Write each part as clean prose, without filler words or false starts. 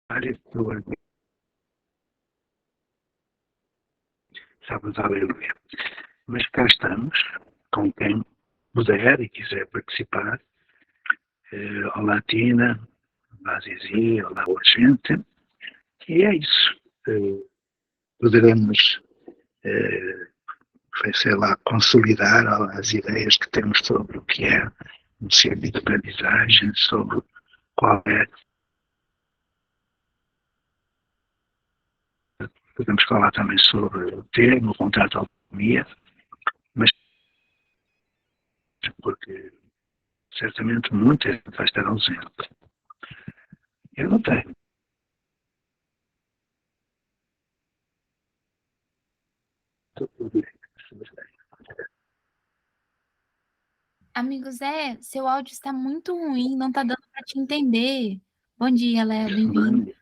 várias pessoas. Sábado, aleluia. Mas cá estamos, com quem puder e quiser participar. Olá, Tina. Olá, Zizi. Olá, boa gente. E é isso. Poderemos, sei lá, consolidar as ideias que temos sobre o que é um ciclo de aprendizagem, sobre qual é. Podemos falar também sobre o termo, o contrato de autonomia, mas porque certamente muita gente vai estar ausente. Eu não tenho. Amigo Zé, seu áudio está muito ruim, não está dando para te entender. Bom dia, Léo, bem-vindo.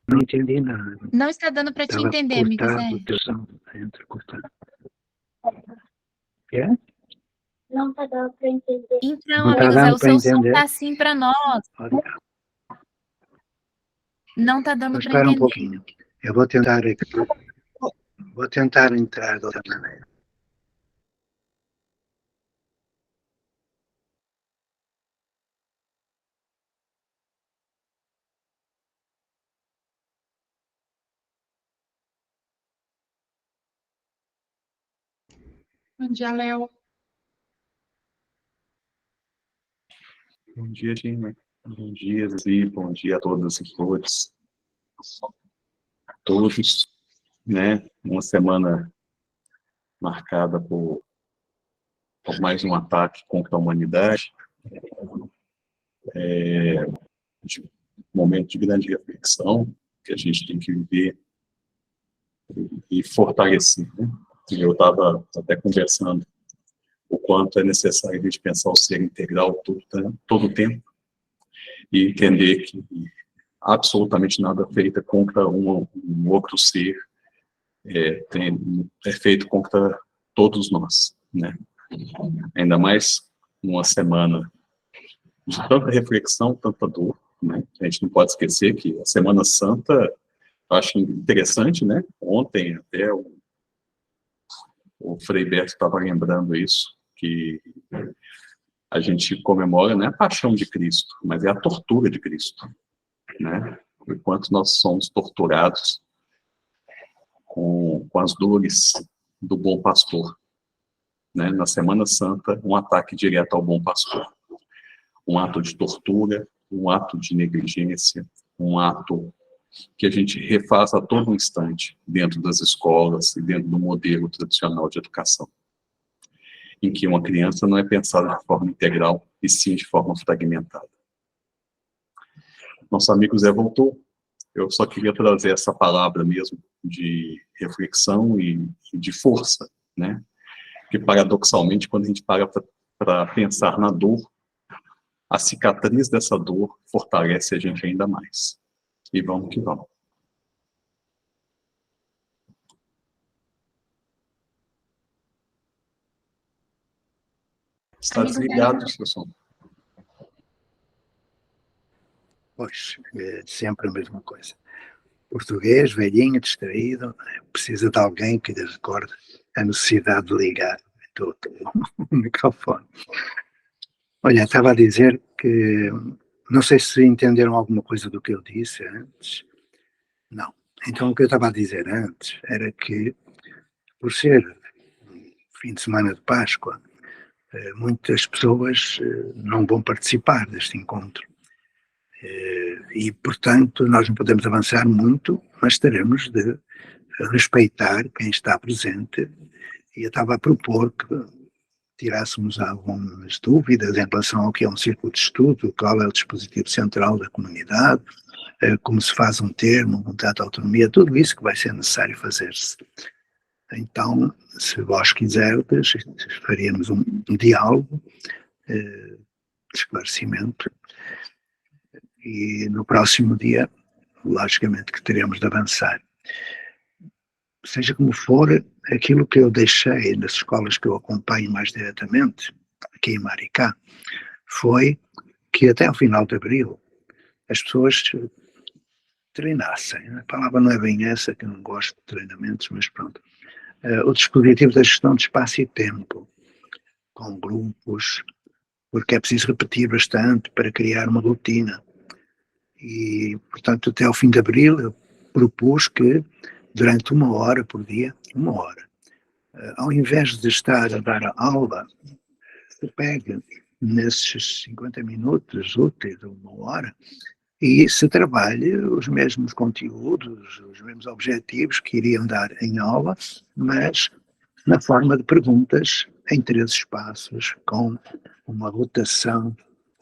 Não entendi nada. Não está dando para te Estava entender, amigo Zé. entrecortado. É? Não está dando para entender. Então, Não tá amigo Zé, dando o pra seu som entender? está assim para nós. Olha, Não está dando vou para esperar um entender. pouquinho. Eu vou tentar entrar de outra maneira. Bom dia, Léo. Bom dia, Gina. Bom dia, Zizi. Bom dia a todas e todos. Todos, né? Uma semana marcada por mais um ataque contra a humanidade. Um momento de grande reflexão que a gente tem que viver e fortalecer, né? Eu estava até conversando o quanto é necessário a gente pensar o ser integral todo o tempo e entender que absolutamente nada feito contra um outro ser é feito contra todos nós, né? Ainda mais numa semana de tanta reflexão, tanta dor, né? A gente não pode esquecer que a Semana Santa, eu acho interessante, né? Ontem até o Frei Berto estava lembrando isso, que a gente comemora não é a paixão de Cristo, mas é a tortura de Cristo, né? O quanto nós somos torturados com as dores do bom pastor, né? Na Semana Santa, um ataque direto ao bom pastor, um ato de tortura, um ato de negligência, um ato que a gente refaz a todo instante dentro das escolas e dentro do modelo tradicional de educação, em que uma criança não é pensada de forma integral, e sim de forma fragmentada. Nosso amigo Zé voltou. Eu só queria trazer essa palavra mesmo de reflexão e de força, né? Que, paradoxalmente, quando a gente para pensar na dor, a cicatriz dessa dor fortalece a gente ainda mais. E vamos que vamos. Está desligado, seu som. Pois, é sempre a mesma coisa. Português, velhinho, distraído, precisa de alguém que lhe recorde a necessidade de ligar o microfone. Olha, estava a dizer que, não sei se entenderam alguma coisa do que eu disse antes. Não. Então, o que eu estava a dizer antes era que, por ser fim de semana de Páscoa, muitas pessoas não vão participar deste encontro. E, portanto, nós não podemos avançar muito, mas teremos de respeitar quem está presente. E eu estava a propor que tirássemos algumas dúvidas em relação ao que é um círculo de estudo, qual é o dispositivo central da comunidade, como se faz um termo, um contrato de autonomia, tudo isso que vai ser necessário fazer-se. Então, se vós quiserdes, faríamos um diálogo de esclarecimento e no próximo dia, logicamente que teremos de avançar. Seja como for, aquilo que eu deixei nas escolas que eu acompanho mais diretamente, aqui em Maricá, foi que até ao final de abril as pessoas treinassem. A palavra não é bem essa, que eu não gosto de treinamentos, mas pronto. O dispositivo da gestão de espaço e tempo, com grupos, porque é preciso repetir bastante para criar uma rotina. E, portanto, até ao fim de abril, eu propus que, durante 1 hora por dia, 1 hora, ao invés de estar a dar a aula, se pegue nesses 50 minutos úteis, 1 hora, e se trabalhe os mesmos conteúdos, os mesmos objetivos que iriam dar em aula, mas na forma de perguntas em 3 espaços, com uma rotação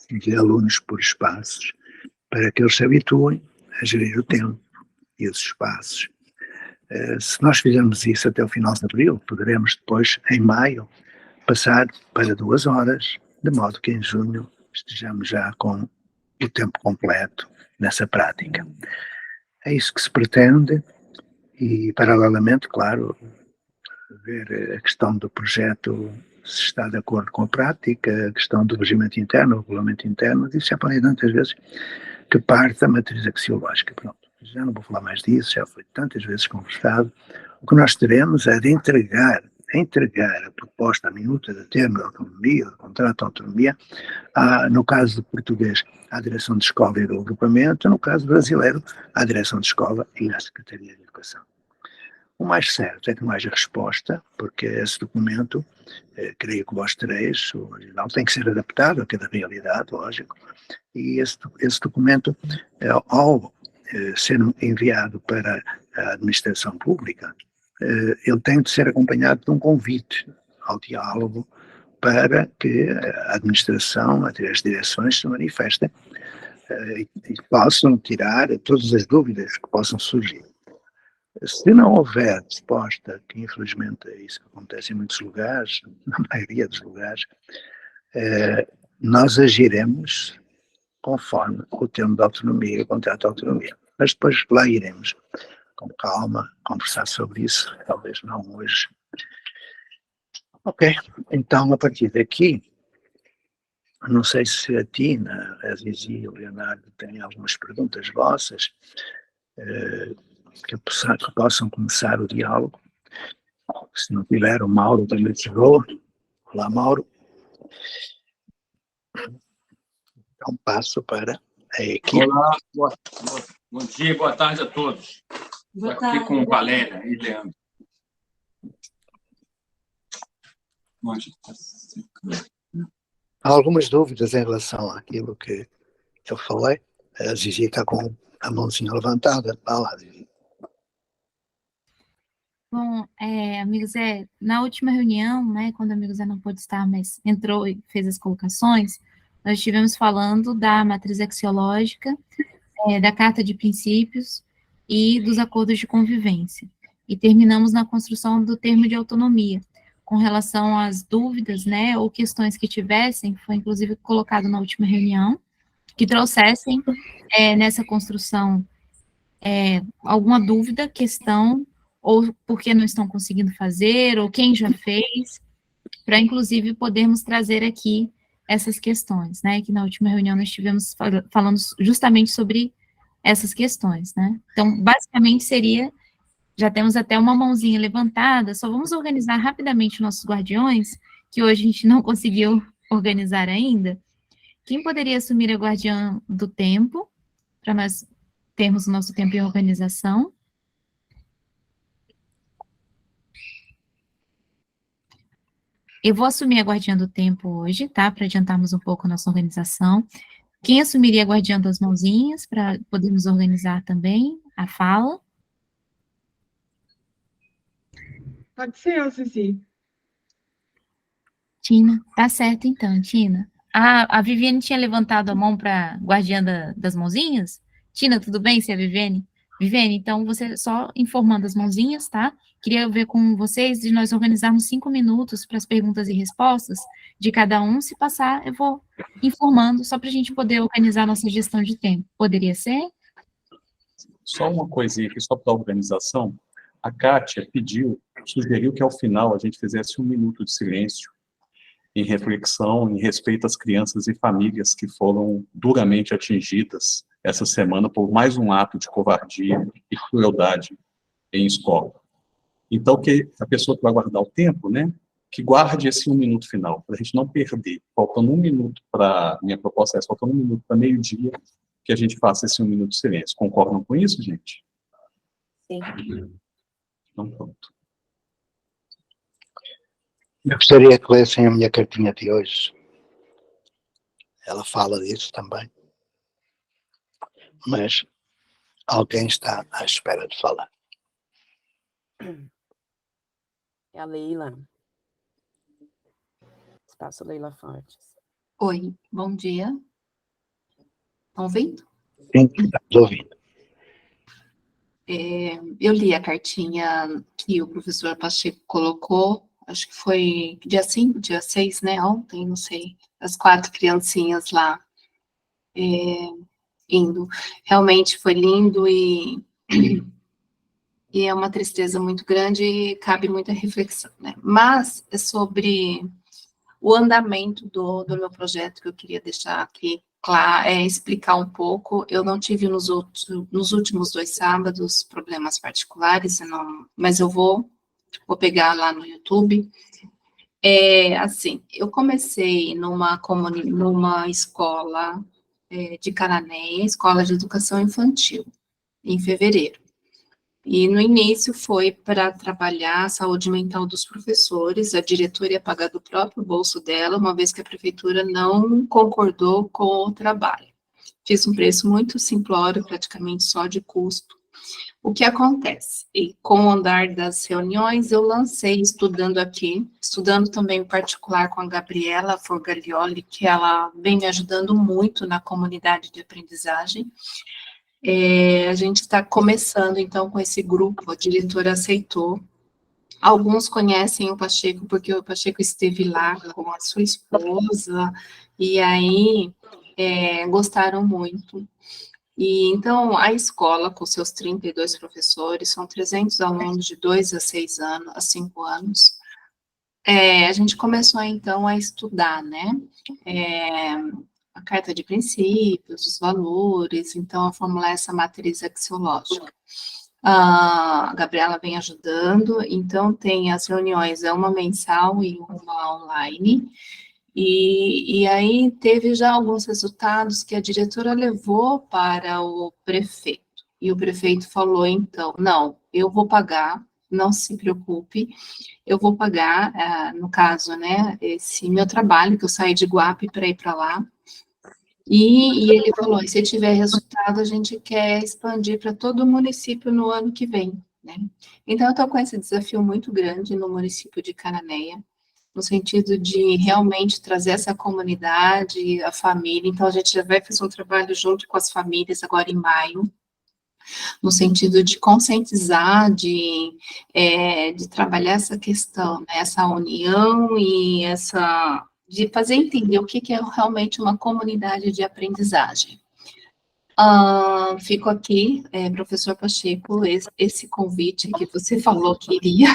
de alunos por espaços, para que eles se habituem a gerir o tempo e os espaços. Se nós fizermos isso até o final de abril, poderemos depois, em maio, passar para 2 horas, de modo que em junho estejamos já com o tempo completo nessa prática. É isso que se pretende e, paralelamente, claro, ver a questão do projeto se está de acordo com a prática, a questão do regimento interno, o regulamento interno, isso já falei tantas vezes, que parte da matriz axiológica. Pronto, já não vou falar mais disso, já foi tantas vezes conversado. O que nós teremos é de entregar a proposta, a minuta de termo de autonomia, do contrato de autonomia, no caso do português, à direção de escola e do agrupamento, no caso brasileiro, à direção de escola e à Secretaria de Educação. O mais certo é que não haja resposta, porque esse documento, creio que vós tereis, o original tem que ser adaptado a cada realidade, lógico, e esse documento, ao ser enviado para a administração pública, ele tem de ser acompanhado de um convite ao diálogo para que a administração, as direções se manifestem e possam tirar todas as dúvidas que possam surgir. Se não houver resposta, que infelizmente é isso que acontece em muitos lugares, na maioria dos lugares, nós agiremos conforme o termo de autonomia e o contrato de autonomia. Mas depois lá iremos, com calma, conversar sobre isso, talvez não hoje. Ok, então a partir daqui, não sei se a Tina, a Zizi e o Leonardo têm algumas perguntas vossas, que possam começar o diálogo. Se não tiver, o Mauro também chegou. Olá, Mauro. Então passo para a equipe. Olá, bom dia, boa tarde a todos. Estou aqui com Valéria e Leandro. Há algumas dúvidas em relação àquilo que eu falei. A Zizi está com a mãozinha levantada. Vá lá, Zizi. Bom, amigos, na última reunião, né, quando o amigo Zé não pôde estar, mas entrou e fez as colocações, nós estivemos falando da matriz axiológica, da carta de princípios e dos acordos de convivência. E terminamos na construção do termo de autonomia, com relação às dúvidas, né, ou questões que tivessem, foi inclusive colocado na última reunião, que trouxessem nessa construção alguma dúvida, questão, ou porque não estão conseguindo fazer, ou quem já fez, para inclusive podermos trazer aqui essas questões, né, que na última reunião nós estivemos falando justamente sobre essas questões, né. Então, basicamente seria, já temos até uma mãozinha levantada, só vamos organizar rapidamente nossos guardiões, que hoje a gente não conseguiu organizar ainda. Quem poderia assumir a guardiã do tempo, para nós termos o nosso tempo em organização? Eu vou assumir a guardiã do tempo hoje, tá? Para adiantarmos um pouco a nossa organização. Quem assumiria a guardiã das mãozinhas, para podermos organizar também a fala? Pode ser eu, Zizi. Tina, tá certo então, Tina. A Viviane tinha levantado a mão para guardiã das mãozinhas? Tina, tudo bem, se é a Viviane? Viviane, então você só informando as mãozinhas, tá? Queria ver com vocês de nós organizarmos 5 minutos para as perguntas e respostas de cada um. Se passar, eu vou informando, só para a gente poder organizar a nossa gestão de tempo. Poderia ser? Só uma coisinha aqui, só para a organização. A Kátia sugeriu que ao final a gente fizesse 1 minuto de silêncio em reflexão, em respeito às crianças e famílias que foram duramente atingidas essa semana por mais um ato de covardia e crueldade em escola. Então, que a pessoa que vai guardar o tempo, né, que guarde esse 1 minuto final, para a gente não perder. Faltando 1 minuto para, minha proposta é, faltando 1 minuto para meio-dia, que a gente faça esse 1 minuto de silêncio. Concordam com isso, gente? Sim. Então, pronto. Eu gostaria que lessem a minha cartinha de hoje. Ela fala disso também. Mas alguém está à espera de falar. É a Leila. Espaço Leila Fortes. Oi, bom dia. Estão ouvindo? Sim, estamos ouvindo. Eu li a cartinha que o professor Pacheco colocou, acho que foi dia 5, dia 6, né? Ontem, não sei, as 4 criancinhas lá indo. Realmente foi lindo e é uma tristeza muito grande e cabe muita reflexão, né? Mas é sobre o andamento do meu projeto que eu queria deixar aqui claro, explicar um pouco. Eu não tive nos últimos 2 sábados problemas particulares, mas eu vou pegar lá no YouTube. Assim, eu comecei numa escola de Cananéia, escola de educação infantil, em fevereiro. E no início foi para trabalhar a saúde mental dos professores, a diretora ia pagar do próprio bolso dela, uma vez que a prefeitura não concordou com o trabalho. Fiz um preço muito simplório, praticamente só de custo. O que acontece? E com o andar das reuniões, eu lancei estudando também em particular com a Gabriela Forgaglioli, que ela vem me ajudando muito na comunidade de aprendizagem. A gente está começando, então, com esse grupo, a diretora aceitou. Alguns conhecem o Pacheco, porque o Pacheco esteve lá com a sua esposa, e aí gostaram muito. E, então, a escola, com seus 32 professores, são 300 alunos de 2 a 6 anos, a 5 anos, a gente começou, então, a estudar, né? A carta de princípios, os valores, então, a formular essa matriz axiológica. A Gabriela vem ajudando, então tem as reuniões, uma mensal e uma online, e aí teve já alguns resultados que a diretora levou para o prefeito, e o prefeito falou, então, não, eu vou pagar, não se preocupe, eu vou pagar, no caso, né, esse meu trabalho, que eu saí de Guape para ir para lá, e ele falou, se tiver resultado, a gente quer expandir para todo o município no ano que vem, né? Então, eu estou com esse desafio muito grande no município de Cananéia, no sentido de realmente trazer essa comunidade, a família. Então, a gente já vai fazer um trabalho junto com as famílias agora em maio, no sentido de conscientizar, de trabalhar essa questão, né, essa união e de fazer entender o que é realmente uma comunidade de aprendizagem. Fico aqui, professor Pacheco, esse convite que você falou que iria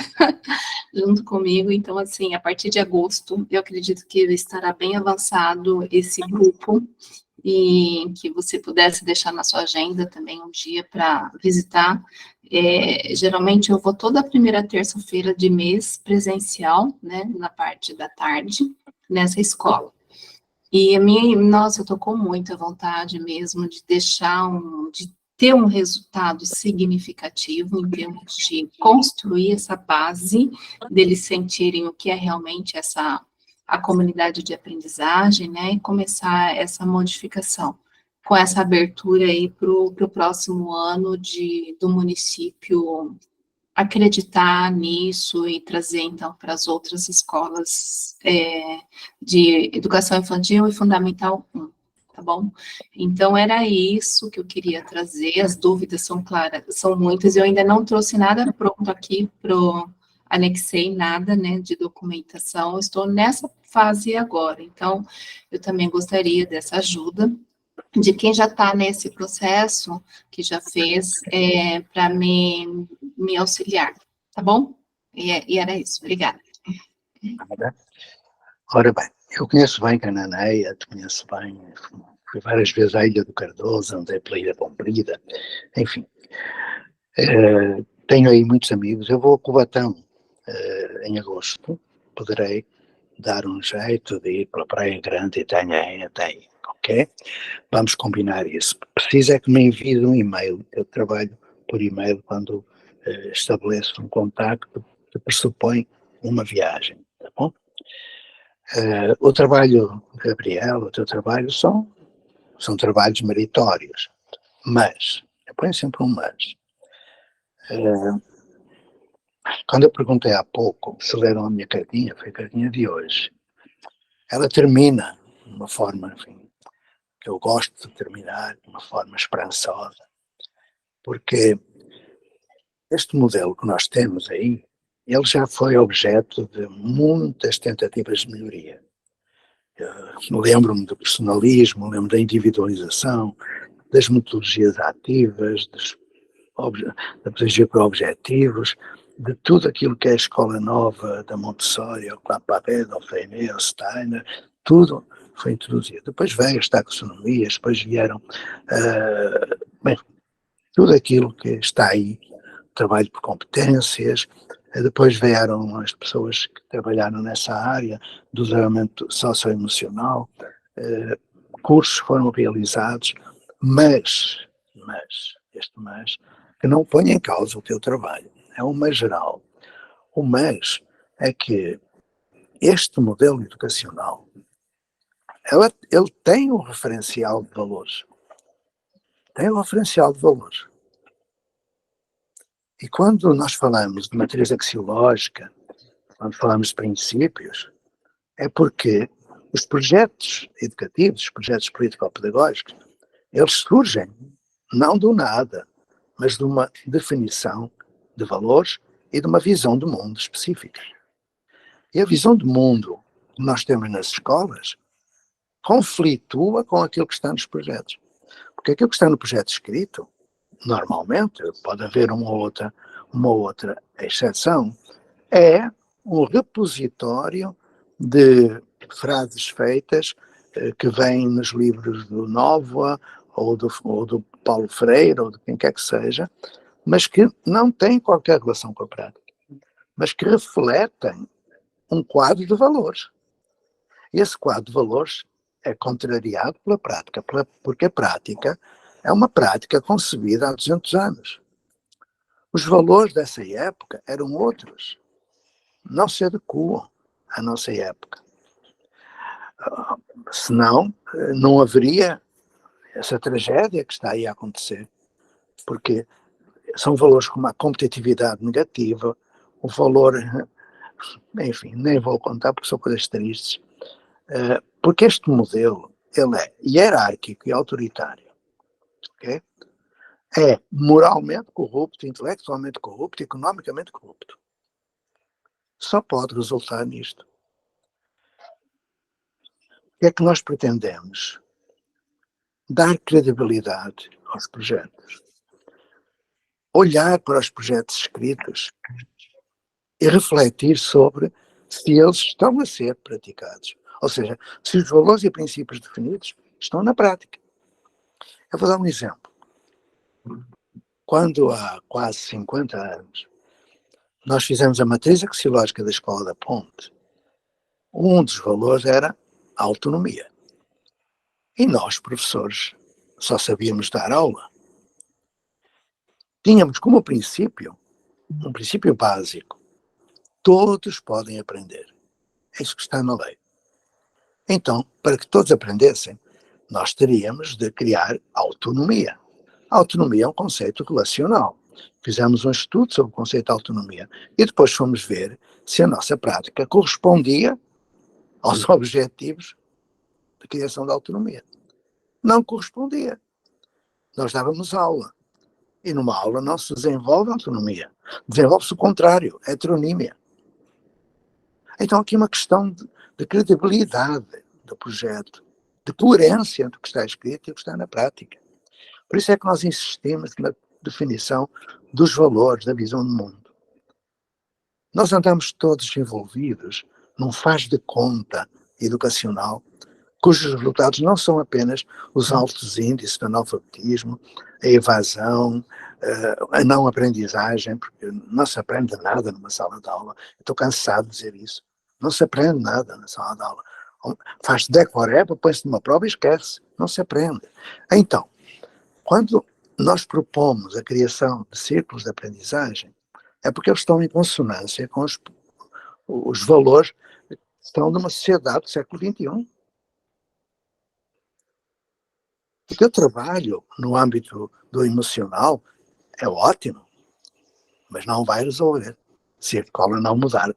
junto comigo, então, assim, a partir de agosto, eu acredito que estará bem avançado esse grupo, e que você pudesse deixar na sua agenda também um dia para visitar. Geralmente eu vou toda a primeira terça-feira de mês presencial, né, na parte da tarde, nessa escola. E nossa, eu estou com muita vontade mesmo de de ter um resultado significativo em termos de construir essa base, deles sentirem o que é realmente a comunidade de aprendizagem, né, e começar essa modificação, com essa abertura aí para o próximo ano do município acreditar nisso e trazer, então, para as outras escolas de educação infantil e fundamental 1, tá bom? Então, era isso que eu queria trazer, as dúvidas são claras, são muitas, eu ainda não trouxe nada pronto aqui anexei nada, né, de documentação, estou nessa fase agora, então, eu também gostaria dessa ajuda, de quem já está nesse processo, que já fez, para me auxiliar, tá bom? E era isso, obrigada. Ora bem, eu conheço bem Cananéia, te conheço bem, fui várias vezes à Ilha do Cardoso, andei pela Ilha Comprida, enfim. Tenho aí muitos amigos, eu vou a Cubatão em agosto, poderei dar um jeito de ir para a Praia Grande e Itanhaém até aí, ok? Vamos combinar isso. Preciso é que me envie um e-mail, eu trabalho por e-mail quando estabeleço um contacto que pressupõe uma viagem, tá bom? O trabalho, Gabriel, o teu trabalho são trabalhos meritórios, mas, eu ponho sempre um mas. Quando eu perguntei há pouco se leram a minha cartinha, foi a cartinha de hoje, ela termina de uma forma, enfim, que eu gosto de terminar, de uma forma esperançosa, porque este modelo que nós temos aí, ele já foi objeto de muitas tentativas de melhoria. Lembro-me do personalismo, lembro da individualização, das metodologias ativas, da pedagogia por objetivos, de tudo aquilo que é a escola nova da Montessori, ou Claparede, ou Freinet, ou Steiner, tudo foi introduzido. Depois veio as taxonomias, depois vieram tudo aquilo que está aí, trabalho por competências, depois vieram as pessoas que trabalharam nessa área do desenvolvimento socioemocional, cursos foram realizados, mas, que não põe em causa o teu trabalho, é uma geral. O mas é que este modelo educacional, ele tem um referencial de valores. Tem um referencial de valores. E quando nós falamos de matriz axiológica, quando falamos de princípios, é porque os projetos educativos, os projetos político-pedagógicos, eles surgem não do nada, mas de uma definição de valores e de uma visão do mundo específica. E a visão do mundo que nós temos nas escolas conflitua com aquilo que está nos projetos. Porque aquilo que está no projeto escrito, normalmente, pode haver uma outra exceção, é um repositório de frases feitas que vêm nos livros do Nóvoa, ou do Paulo Freire, ou de quem quer que seja, mas que não têm qualquer relação com a prática, mas que refletem um quadro de valores. E esse quadro de valores é contrariado pela prática, porque a prática é uma prática concebida há 200 anos. Os valores dessa época eram outros, não se adequam à nossa época. Senão, não haveria essa tragédia que está aí a acontecer, porque são valores como a competitividade negativa, o valor, enfim, nem vou contar porque são coisas tristes, porque este modelo, ele é hierárquico e autoritário, okay? É moralmente corrupto, intelectualmente corrupto, economicamente corrupto. Só pode resultar nisto. O que é que nós pretendemos? Dar credibilidade aos projetos. Olhar para os projetos escritos e refletir sobre se eles estão a ser praticados. Ou seja, se os valores e princípios definidos estão na prática. Eu vou dar um exemplo. Quando há quase 50 anos nós fizemos a matriz axiológica da Escola da Ponte, um dos valores era a autonomia. E nós, professores, só sabíamos dar aula. Tínhamos como princípio, um princípio básico, todos podem aprender. É isso que está na lei. Então, para que todos aprendessem, nós teríamos de criar autonomia. A autonomia é um conceito relacional. Fizemos um estudo sobre o conceito de autonomia e depois fomos ver se a nossa prática correspondia aos objetivos de criação da autonomia. Não correspondia. Nós dávamos aula. E numa aula não se desenvolve autonomia. Desenvolve-se o contrário, a heteronímia. Então aqui uma questão de credibilidade do projeto, de coerência do que está escrito e do que está na prática. Por isso é que nós insistimos na definição dos valores, da visão do mundo. Nós andamos todos envolvidos num faz de conta educacional, cujos resultados não são apenas os altos índices de analfabetismo, a evasão, a não aprendizagem, porque não se aprende nada numa sala de aula. Estou cansado de dizer isso. Não se aprende nada na sala de aula. Faz-se decoreba, põe-se numa prova e esquece. Não se aprende. Então, quando nós propomos a criação de círculos de aprendizagem, é porque eles estão em consonância com os valores que estão numa sociedade do século XXI. O teu trabalho no âmbito do emocional é ótimo, mas não vai resolver se a escola não mudar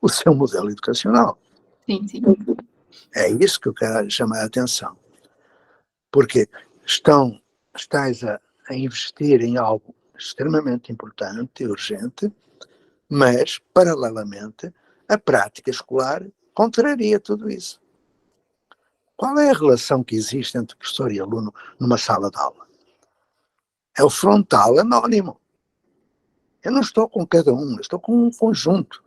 o seu modelo educacional. Sim, sim. É isso que eu quero chamar a atenção. Porque estás a investir em algo extremamente importante e urgente, mas, paralelamente, a prática escolar contraria tudo isso. Qual é a relação que existe entre professor e aluno numa sala de aula? É o frontal anónimo. Eu não estou com cada um, eu estou com um conjunto.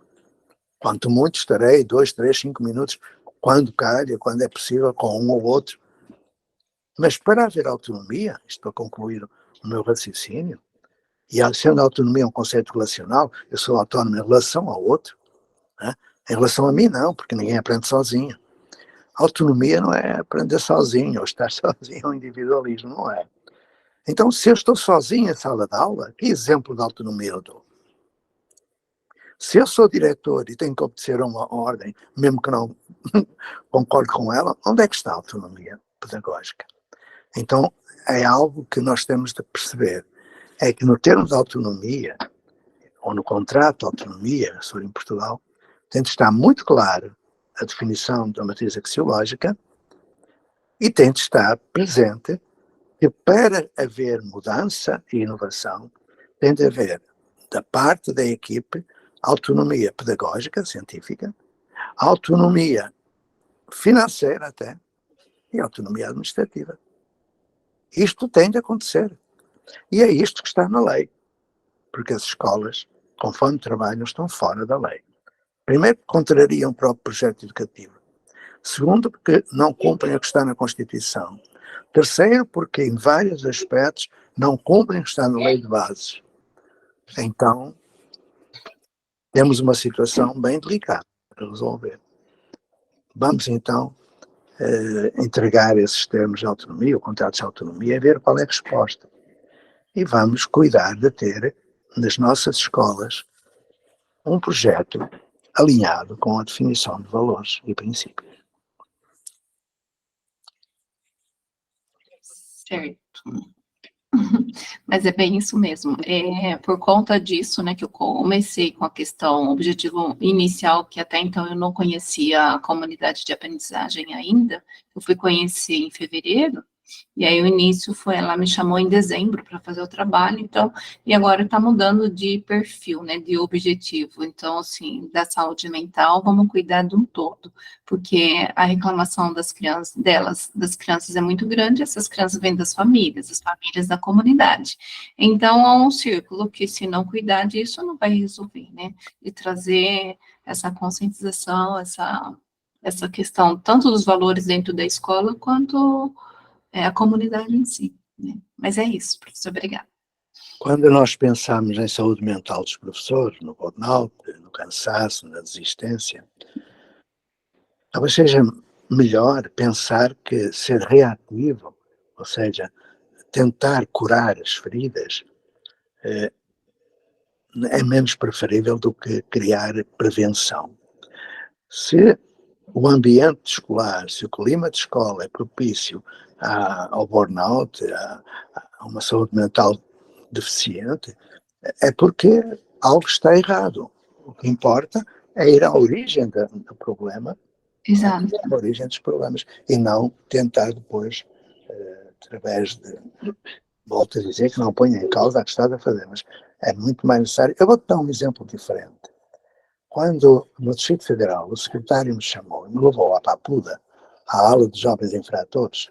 Quanto muito estarei 2, 3, 5 minutos, quando calha, quando é possível, com um ou outro. Mas para haver autonomia, isto para concluir o meu raciocínio, e sendo a autonomia um conceito relacional, eu sou autónomo em relação ao outro, né? Em relação a mim não, porque ninguém aprende sozinho. Autonomia não é aprender sozinho, ou estar sozinho, é um individualismo, não é? Então, se eu estou sozinho em sala de aula, que exemplo de autonomia eu dou? Se eu sou diretor e tenho que obedecer a uma ordem, mesmo que não concorde com ela, onde é que está a autonomia pedagógica? Então, é algo que nós temos de perceber, é que no termo de autonomia, ou no contrato de autonomia, se for em Portugal, tem de estar muito claro a definição da matriz axiológica e tem de estar presente que para haver mudança e inovação, tem de haver, da parte da equipe, autonomia pedagógica, científica, autonomia financeira até, e autonomia administrativa. Isto tem de acontecer. E é isto que está na lei. Porque as escolas, conforme trabalham, estão fora da lei. Primeiro, contrariam o próprio projeto educativo. Segundo, porque não cumprem o que está na Constituição. Terceiro, porque em vários aspectos não cumprem o que está na lei de bases. Então, temos uma situação bem delicada para resolver. Vamos então entregar esses termos de autonomia, o contrato de autonomia, e ver qual é a resposta. E vamos cuidar de ter nas nossas escolas um projeto alinhado com a definição de valores e princípios. Certo. Mas é bem isso mesmo. É por conta disso, né, que eu comecei com a questão objetivo inicial, que até então eu não conhecia a comunidade de aprendizagem ainda. Eu fui conhecer em fevereiro, e aí o início foi, ela me chamou em dezembro para fazer o trabalho, então, e agora está mudando de perfil, né, de objetivo. Então, assim, da saúde mental, vamos cuidar de um todo, porque a reclamação das crianças é muito grande, essas crianças vêm das famílias, as famílias da comunidade. Então, há um círculo que, se não cuidar disso, não vai resolver, né, de trazer essa conscientização, essa questão, tanto dos valores dentro da escola, quanto a comunidade em si, né? Mas é isso, professor, obrigada. Quando nós pensamos em saúde mental dos professores, no burnout, no cansaço, na desistência, talvez seja melhor pensar que ser reativo, ou seja, tentar curar as feridas, é menos preferível do que criar prevenção. Se o ambiente escolar, se o clima de escola é propício ao burnout, a uma saúde mental deficiente, é porque algo está errado. O que importa é ir à origem do problema, Exato. à origem dos problemas, e não tentar depois, através de, volto a dizer que não ponha em causa a que está a fazer, mas é muito mais necessário. Eu vou-te dar um exemplo diferente. Quando, no Distrito Federal, o secretário me chamou e me levou à Papuda, à aula de jovens infratores,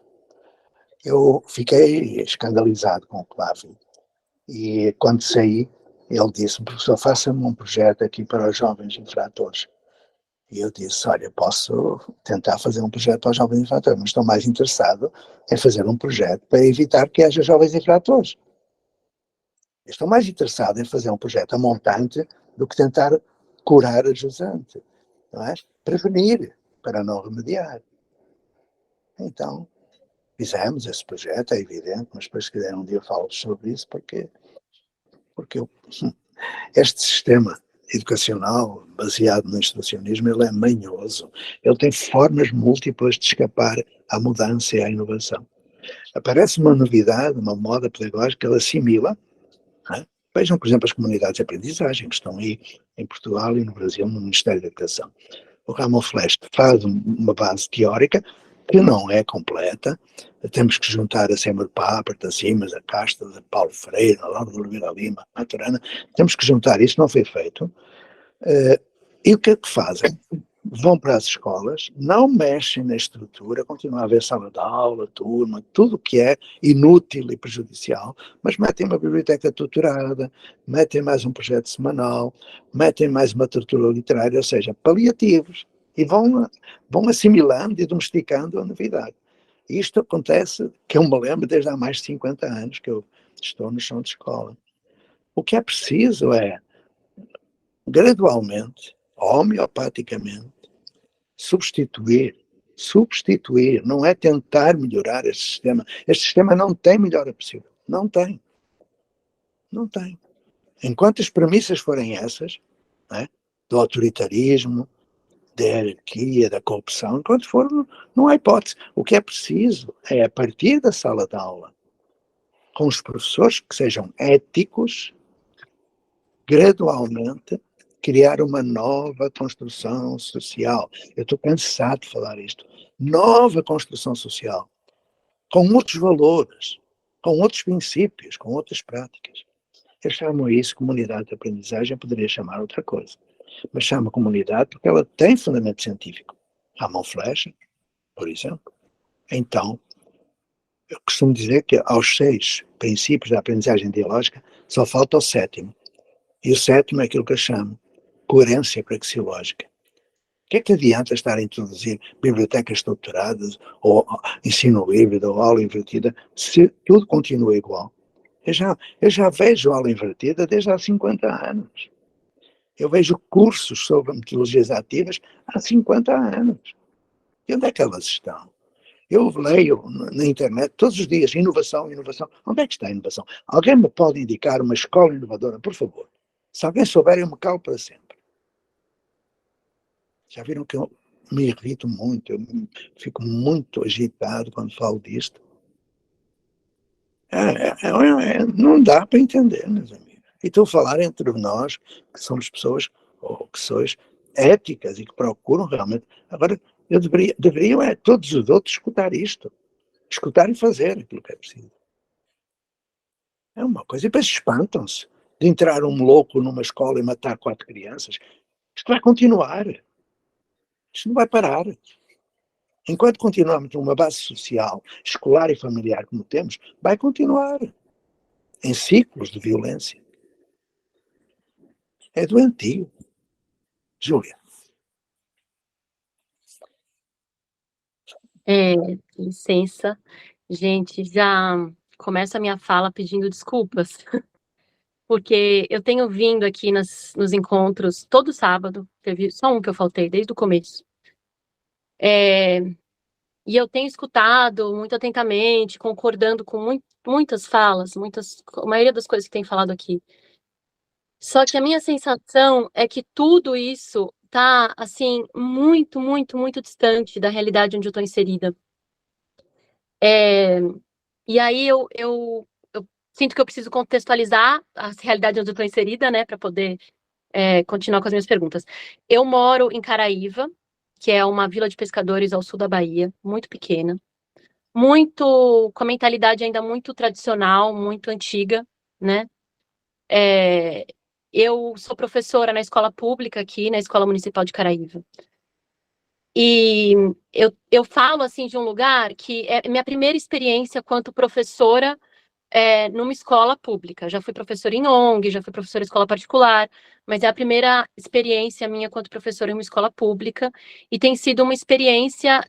eu fiquei escandalizado com o que lá vi. E quando saí, ele disse: professor, faça-me um projeto aqui para os jovens infratores. E eu disse, olha, posso tentar fazer um projeto para os jovens infratores, mas estou mais interessado em fazer um projeto para evitar que haja jovens infratores. Estou mais interessado em fazer um projeto a montante do que tentar curar a jusante, não é? Prevenir, para não remediar. Então, fizemos esse projeto, é evidente, mas depois se quiser um dia falo sobre isso, porque este sistema educacional baseado no institucionalismo, ele é manhoso, ele tem formas múltiplas de escapar à mudança e à inovação. Aparece uma novidade, uma moda pedagógica, ele assimila. Vejam, por exemplo, as comunidades de aprendizagem que estão aí em Portugal e no Brasil, no Ministério da Educação. O Ramon Flesch faz uma base teórica que não é completa. Temos que juntar a Seymour Papert, a Simas, a Castro, a Paulo Freire, a Laura de Oliveira Lima, a Maturana. Temos que juntar isso, não foi feito. E o que é que fazem? Vão para as escolas, não mexem na estrutura, continuam a haver sala de aula, turma, tudo o que é inútil e prejudicial, mas metem uma biblioteca tutorada, metem mais um projeto semanal, metem mais uma tortura literária, ou seja, paliativos, e vão assimilando e domesticando a novidade. Isto acontece, que eu me lembro, desde há mais de 50 anos que eu estou no chão de escola. O que é preciso é, gradualmente, homeopaticamente, substituir, não é tentar melhorar este sistema. Este sistema não tem melhora possível. Não tem. Enquanto as premissas forem essas, do autoritarismo, da hierarquia, da corrupção, enquanto for, não há hipótese. O que é preciso é, a partir da sala de aula, com os professores que sejam éticos, gradualmente, criar uma nova construção social. Eu estou cansado de falar isto. Nova construção social. Com outros valores, com outros princípios, com outras práticas. Eu chamo isso comunidade de aprendizagem, eu poderia chamar outra coisa. Mas chamo comunidade porque ela tem fundamento científico. Ramon Flesch, por exemplo. Então, eu costumo dizer que aos 6 princípios da aprendizagem dialógica só falta o 7º. E o 7º é aquilo que eu chamo coerência praxeológica. O que é que adianta estar a introduzir bibliotecas estruturadas, ou ensino híbrido, ou aula invertida, se tudo continua igual? Eu já vejo aula invertida desde há 50 anos. Eu vejo cursos sobre metodologias ativas há 50 anos. E onde é que elas estão? Eu leio na internet todos os dias, inovação. Onde é que está a inovação? Alguém me pode indicar uma escola inovadora, por favor? Se alguém souber, eu me calo para sempre. Já viram que eu me irrito muito, eu fico muito agitado quando falo disto. Não dá para entender, meus amigos. E estou a falar entre nós, que somos pessoas, ou que sois éticas e que procuram realmente. Agora, deveriam todos os outros escutar isto. Escutar e fazer aquilo que é preciso. É uma coisa. E depois espantam-se de entrar um louco numa escola e matar 4 crianças. Isto vai continuar. Isto não vai parar. Enquanto continuarmos numa base social, escolar e familiar como temos, vai continuar em ciclos de violência. É doentio. Júlia. Licença. Gente, já começo a minha fala pedindo desculpas, porque eu tenho vindo aqui nos encontros todo sábado, teve só um que eu faltei desde o começo. E eu tenho escutado muito atentamente, concordando com muitas falas, a maioria das coisas que tem falado aqui. Só que a minha sensação é que tudo isso está, assim, muito, muito, muito distante da realidade onde eu estou inserida. E aí eu sinto que eu preciso contextualizar a realidade onde eu estou inserida, né, para poder continuar com as minhas perguntas. Eu moro em Caraíva, que é uma vila de pescadores ao sul da Bahia, muito pequena, com a mentalidade ainda muito tradicional, muito antiga, né? Eu sou professora na escola pública aqui, na Escola Municipal de Caraíva. E eu falo, assim, de um lugar que é minha primeira experiência quanto professora numa escola pública. Já fui professora em ONG, já fui professora em escola particular, mas é a primeira experiência minha quanto professora em uma escola pública, e tem sido uma experiência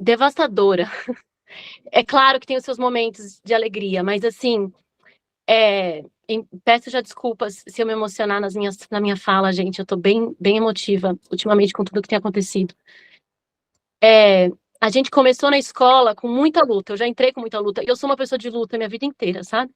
devastadora. É claro que tem os seus momentos de alegria, mas assim, peço já desculpas se eu me emocionar na minha fala, gente, eu tô bem emotiva ultimamente com tudo que tem acontecido. A gente começou na escola com muita luta, eu já entrei com muita luta, e eu sou uma pessoa de luta minha vida inteira, sabe?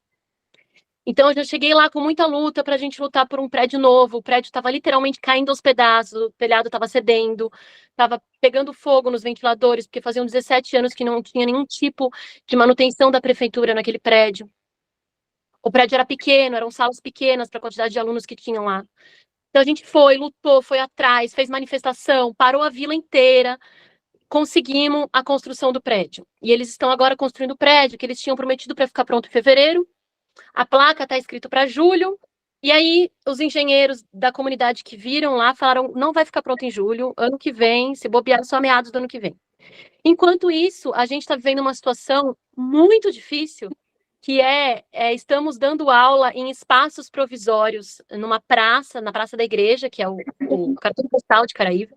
Então eu já cheguei lá com muita luta pra gente lutar por um prédio novo, o prédio tava literalmente caindo aos pedaços, o telhado tava cedendo, tava pegando fogo nos ventiladores, porque faziam 17 anos que não tinha nenhum tipo de manutenção da prefeitura naquele prédio. O prédio era pequeno, eram salas pequenas para a quantidade de alunos que tinham lá. Então a gente foi, lutou, foi atrás, fez manifestação, parou a vila inteira, conseguimos a construção do prédio. E eles estão agora construindo o prédio, que eles tinham prometido para ficar pronto em fevereiro. A placa está escrito para julho. E aí os engenheiros da comunidade que viram lá falaram, não vai ficar pronto em julho, ano que vem, se bobear só meados do ano que vem. Enquanto isso, a gente está vivendo uma situação muito difícil, que estamos dando aula em espaços provisórios, numa praça, na Praça da Igreja, que é o cartão postal de Caraíva,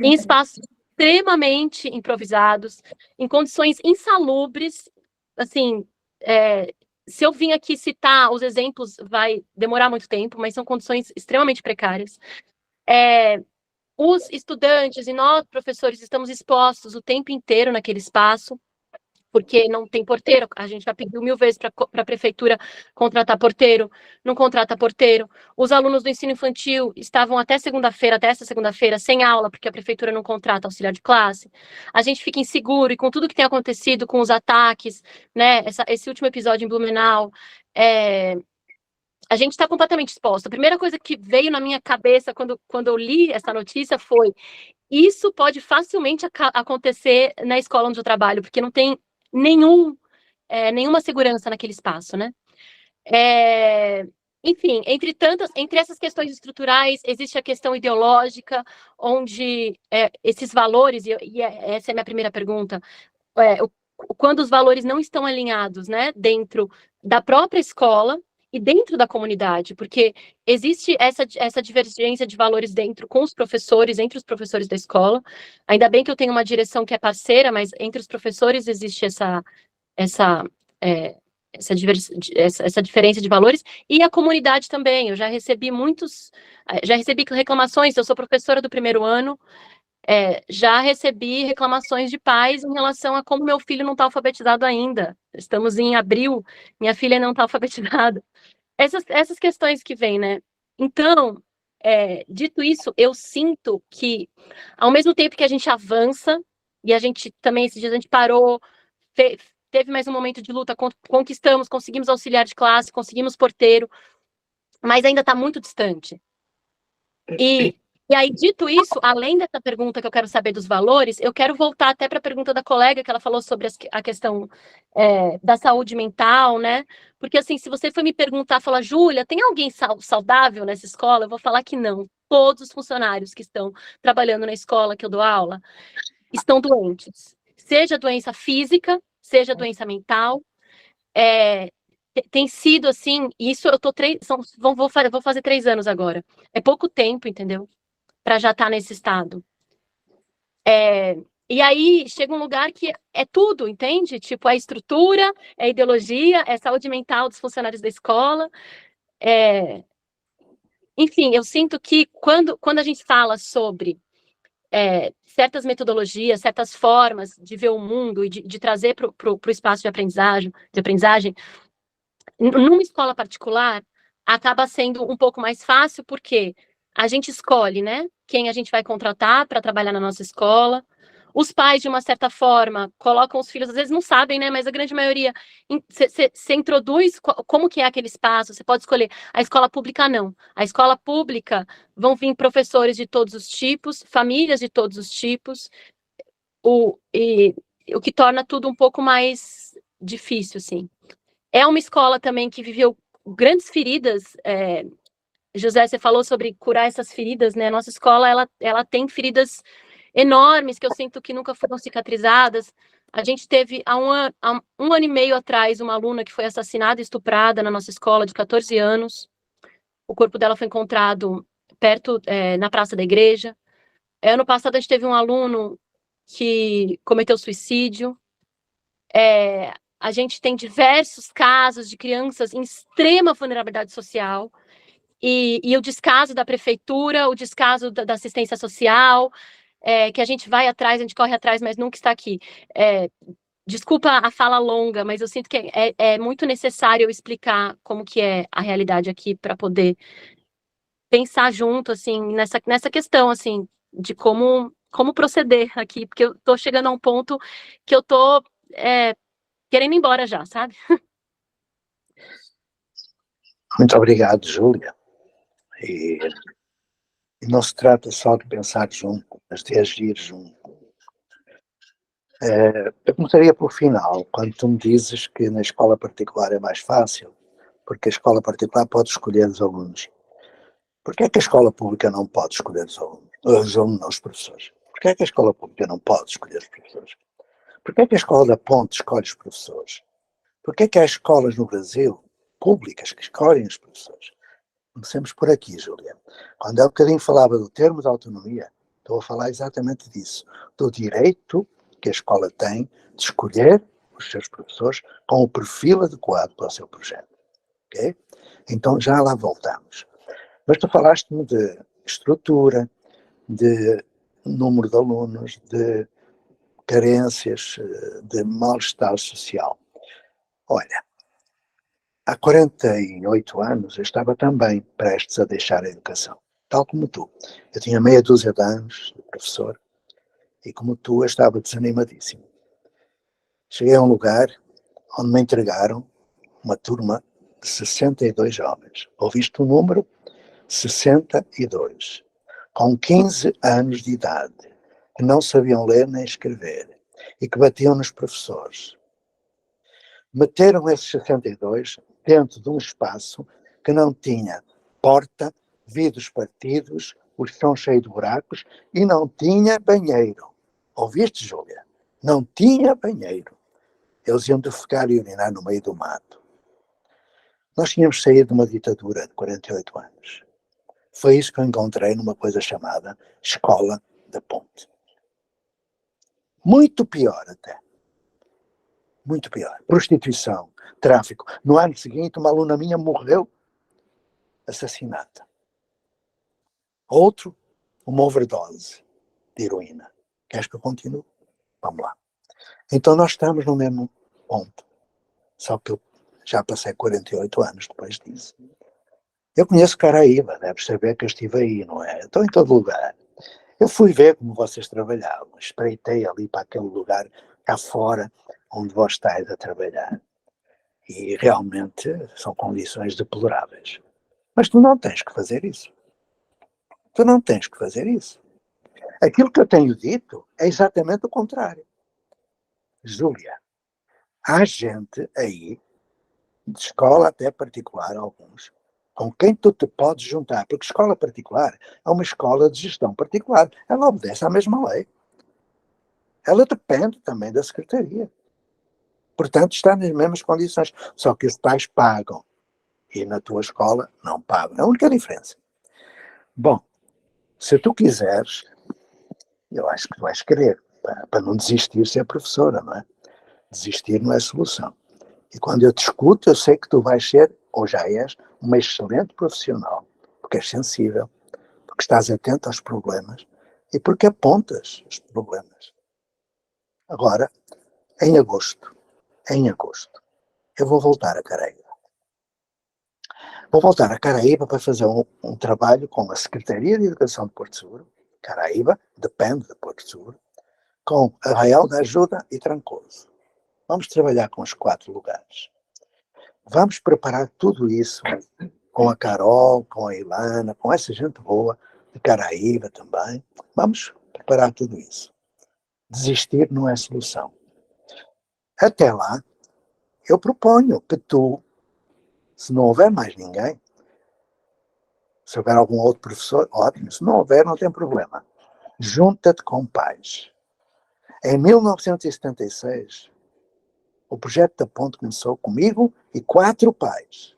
em espaços extremamente improvisados, em condições insalubres, assim, se eu vim aqui citar os exemplos, vai demorar muito tempo, mas são condições extremamente precárias. Os estudantes e nós, professores, estamos expostos o tempo inteiro naquele espaço, porque não tem porteiro, a gente já pediu 1000 vezes para a prefeitura contratar porteiro, não contrata porteiro. Os alunos do ensino infantil estavam até essa segunda-feira, sem aula, porque a prefeitura não contrata auxiliar de classe. A gente fica inseguro, e com tudo que tem acontecido, com os ataques, né, esse último episódio em Blumenau, a gente está completamente exposto. A primeira coisa que veio na minha cabeça quando eu li essa notícia foi: isso pode facilmente acontecer na escola onde eu trabalho, porque não tem nenhuma segurança naquele espaço, né? Enfim, entre essas questões estruturais, existe a questão ideológica, onde esses valores, essa é a minha primeira pergunta, quando os valores não estão alinhados, né, dentro da própria escola e dentro da comunidade, porque existe essa divergência de valores com os professores, entre os professores da escola. Ainda bem que eu tenho uma direção que é parceira, mas entre os professores existe essa diferença de valores, e a comunidade também. Eu já recebi reclamações, eu sou professora do primeiro ano, já recebi reclamações de pais em relação a como meu filho não está alfabetizado ainda. Estamos em abril, minha filha não está alfabetizada. Essas questões que vêm, né? Então, dito isso, eu sinto que, ao mesmo tempo que a gente avança, e a gente também, esses dias a gente parou, teve mais um momento de luta, conseguimos auxiliar de classe, conseguimos porteiro, mas ainda está muito distante. E aí, dito isso, além dessa pergunta que eu quero saber dos valores, eu quero voltar até para a pergunta da colega, que ela falou sobre a questão da saúde mental, né? Porque, assim, se você for me perguntar, falar, Júlia, tem alguém saudável nessa escola? Eu vou falar que não. Todos os funcionários que estão trabalhando na escola que eu dou aula estão doentes. Seja doença física, seja doença mental. Tem sido assim, isso eu tô vou fazer 3 anos agora. É pouco tempo, entendeu? Para já estar nesse estado. E aí chega um lugar que é tudo, entende? Tipo, a estrutura, a ideologia, a saúde mental dos funcionários da escola. Enfim, eu sinto que quando a gente fala sobre certas metodologias, certas formas de ver o mundo e de trazer para o espaço de aprendizagem, numa escola particular, acaba sendo um pouco mais fácil, porque a gente escolhe, né, quem a gente vai contratar para trabalhar na nossa escola. Os pais, de uma certa forma, colocam os filhos, às vezes não sabem, né, mas a grande maioria, você introduz como que é aquele espaço, você pode escolher. A escola pública, não. A escola pública vão vir professores de todos os tipos, famílias de todos os tipos, o que torna tudo um pouco mais difícil, assim. É uma escola também que viveu grandes feridas. José, você falou sobre curar essas feridas, né? Nossa escola, ela tem feridas enormes que eu sinto que nunca foram cicatrizadas. A gente teve, há um ano e meio atrás, uma aluna que foi assassinada e estuprada na nossa escola, de 14 anos. O corpo dela foi encontrado perto, na praça da igreja. Ano passado, a gente teve um aluno que cometeu suicídio. A gente tem diversos casos de crianças em extrema vulnerabilidade social. E o descaso da prefeitura, o descaso da assistência social, que a gente vai atrás, a gente corre atrás, mas nunca está aqui. Desculpa a fala longa, mas eu sinto que é muito necessário eu explicar como que é a realidade aqui para poder pensar junto, assim, nessa questão, assim, de como proceder aqui, porque eu tô chegando a um ponto que eu tô querendo ir embora já, sabe? Muito obrigado, Júlia. E não se trata só de pensar junto, mas de agir junto. Eu começaria pelo final, quando tu me dizes que na escola particular é mais fácil, porque a escola particular pode escolher os alunos. Porquê é que a escola pública não pode escolher os alunos? Os alunos, não, os professores. Porquê é que a escola pública não pode escolher os professores? Porquê é que a escola da Ponte escolhe os professores? Porquê é que há escolas no Brasil, públicas, que escolhem os professores? Comecemos por aqui, Júlia. Quando há um bocadinho falava do termo de autonomia, estou a falar exatamente disso, do direito que a escola tem de escolher os seus professores com o perfil adequado para o seu projeto. Ok? Então já lá voltamos. Mas tu falaste-me de estrutura, de número de alunos, de carências, de mal-estar social. Olha, há 48 anos eu estava também prestes a deixar a educação, tal como tu. Eu tinha meia dúzia de anos de professor e, como tu, eu estava desanimadíssimo. Cheguei a um lugar onde me entregaram uma turma de 62 jovens. Ouviste o número? 62. Com 15 anos de idade, que não sabiam ler nem escrever e que batiam nos professores. Meteram esses 62 dentro de um espaço que não tinha porta, vidros partidos, o chão cheio de buracos e não tinha banheiro. Ouviste, Júlia? Não tinha banheiro. Eles iam defecar e urinar no meio do mato. Nós tínhamos saído de uma ditadura de 48 anos. Foi isso que eu encontrei numa coisa chamada Escola da Ponte. Muito pior até. Muito pior. Prostituição, tráfico. No ano seguinte, uma aluna minha morreu assassinada. Outro, uma overdose de heroína. Queres que eu continue? Vamos lá. Então nós estamos no mesmo ponto. Só que eu já passei 48 anos depois disso. Eu conheço Caraíba, deves saber que eu estive aí, não é? Estou em todo lugar. Eu fui ver como vocês trabalhavam, espreitei ali para aquele lugar cá fora onde vós estáis a trabalhar. E realmente são condições deploráveis. Mas tu não tens que fazer isso. Tu não tens que fazer isso. Aquilo que eu tenho dito é exatamente o contrário. Júlia, há gente aí, de escola até particular, alguns, com quem tu te podes juntar, porque escola particular é uma escola de gestão particular, ela obedece à mesma lei. Ela depende também da secretaria. Portanto, está nas mesmas condições, só que os pais pagam e na tua escola não pagam. É a única diferença. Bom, se tu quiseres, eu acho que tu vais querer, para não desistir de ser professora, não é? Desistir não é solução. E quando eu te escuto, eu sei que tu vais ser, ou já és, uma excelente profissional, porque és sensível, porque estás atento aos problemas e porque apontas os problemas. Agora, em agosto, eu vou voltar a Caraíba. Vou voltar a Caraíba para fazer um trabalho com a Secretaria de Educação de Porto Seguro. Caraíba depende de Porto Seguro, com Arraial da Ajuda e Trancoso. Vamos trabalhar com os 4 lugares. Vamos preparar tudo isso com a Carol, com a Ilana, com essa gente boa, de Caraíba também. Vamos preparar tudo isso. Desistir não é solução. Até lá, eu proponho que tu, se não houver mais ninguém, se houver algum outro professor, ótimo. Se não houver, não tem problema. Junta-te com pais. Em 1976, o projeto da ponte começou comigo e 4 pais.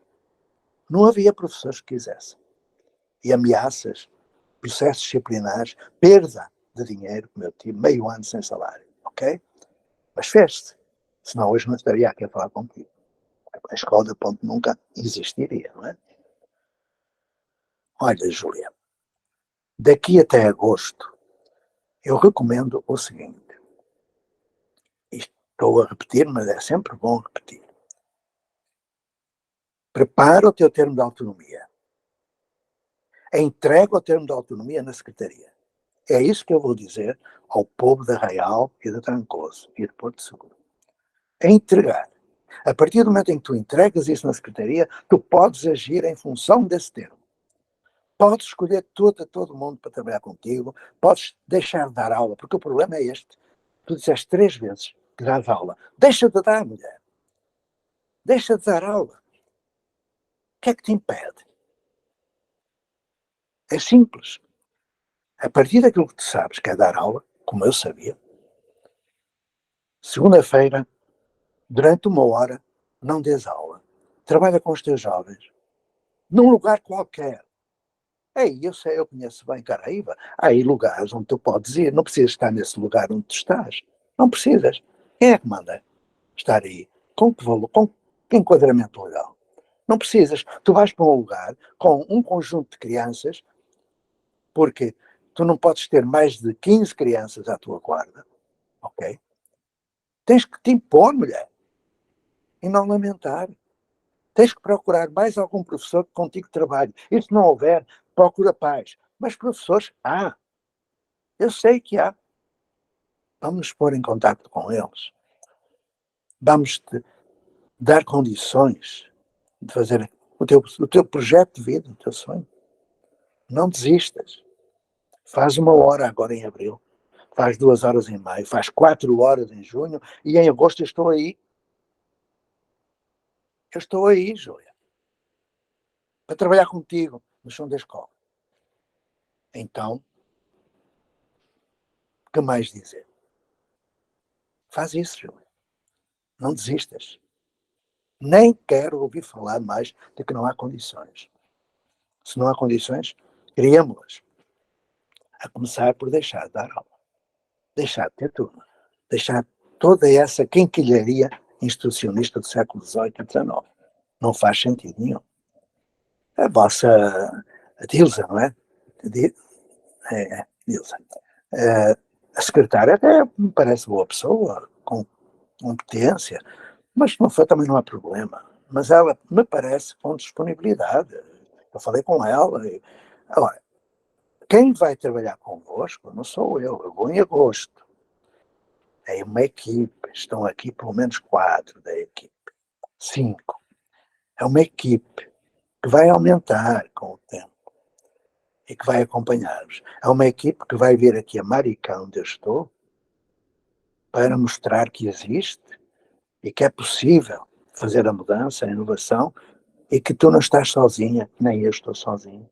Não havia professores que quisessem. E ameaças, processos disciplinares, perda de dinheiro, como eu tive, meio ano sem salário, ok? Mas fez-se. Senão hoje não estaria aqui a falar contigo. A escola da ponte nunca existiria, não é? Olha, Júlia, daqui até agosto, eu recomendo o seguinte. Estou a repetir, mas é sempre bom repetir. Prepara o teu termo de autonomia. Entrega o termo de autonomia na Secretaria. É isso que eu vou dizer ao povo de Arraial e de Trancoso e de Porto Seguro. É entregar. A partir do momento em que tu entregas isso na Secretaria, tu podes agir em função desse termo. Podes escolher todo mundo para trabalhar contigo, podes deixar de dar aula, porque o problema é este. Tu disseste 3 vezes que dás aula. Deixa de dar, mulher. Deixa de dar aula. O que é que te impede? É simples. A partir daquilo que tu sabes, que é dar aula, como eu sabia, segunda-feira, durante 1 hora, não dês aula. Trabalha com os teus jovens, num lugar qualquer. Ei, eu sei, eu conheço bem Caraíba. Há aí lugares onde tu podes ir, não precisas estar nesse lugar onde tu estás. Não precisas. Quem é que manda estar aí? Com que valor? Com que enquadramento legal? Não precisas. Tu vais para um lugar com um conjunto de crianças, porque tu não podes ter mais de 15 crianças à tua guarda, ok? Tens que te impor, mulher, e não lamentar. Tens que procurar mais algum professor que contigo trabalhe. E se não houver, procura pais. Mas professores há. Eu sei que há. Vamos nos pôr em contato com eles. Vamos te dar condições de fazer o teu projeto de vida, o teu sonho. Não desistas. Faz 1 hora agora em abril. Faz 2 horas em maio. Faz 4 horas em junho. E em agosto eu estou aí. Eu estou aí, Júlia. Para trabalhar contigo no chão da escola. Então, o que mais dizer? Faz isso, Júlia. Não desistas. Nem quero ouvir falar mais de que não há condições. Se não há condições, criamos-las. A começar por deixar de dar aula. Deixar de ter turma. Deixar toda essa quinquilharia institucionalista do século XVIII e XIX. Não faz sentido nenhum. A vossa Dilsa, não é? Dilsa. A secretária até me parece boa pessoa, com competência, mas também não há problema. Mas ela me parece com disponibilidade. Eu falei com ela. Agora, quem vai trabalhar convosco não sou eu vou em agosto. É uma equipe, estão aqui pelo menos 4 da equipe, 5. É uma equipe que vai aumentar com o tempo e que vai acompanhar-vos. É uma equipe que vai vir aqui a Maricá, onde eu estou, para mostrar que existe e que é possível fazer a mudança, a inovação, e que tu não estás sozinha, nem eu estou sozinho.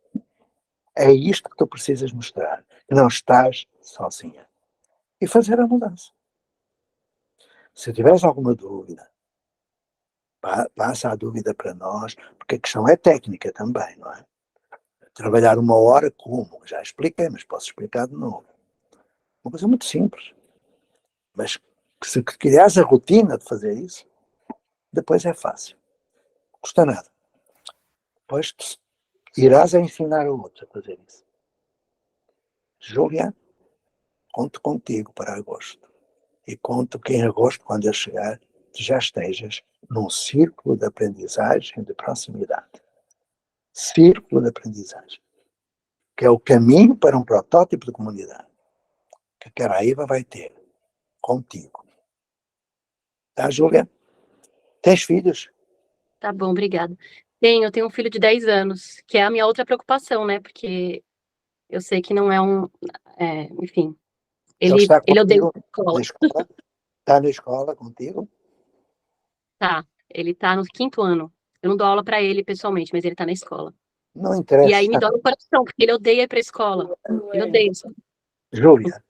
É isto que tu precisas mostrar, que não estás sozinha. E fazer a mudança. Se tiveres alguma dúvida, passa a dúvida para nós, porque a questão é técnica também, não é? Trabalhar 1 hora como? Já expliquei, mas posso explicar de novo. Uma coisa muito simples. Mas se criares a rotina de fazer isso, depois é fácil. Não custa nada. Depois irás a ensinar a outro a fazer isso. Júlia, conto contigo para agosto. E conto que em agosto, quando eu chegar, já estejas num círculo de aprendizagem de proximidade. Círculo de aprendizagem. Que é o caminho para um protótipo de comunidade. Que a Caraíba vai ter contigo. Tá, Júlia? Tens filhos? Tá bom, obrigada. Eu tenho um filho de 10 anos, que é a minha outra preocupação, né? Porque eu sei que não é enfim, ele está odeia contigo a escola. na escola? Está na escola contigo? Tá, ele tá no 5º ano. Eu não dou aula para ele pessoalmente, mas ele tá na escola. Não E interessa. aí me dói o coração, porque ele odeia ir pra escola. Ele odeia isso. Júlia,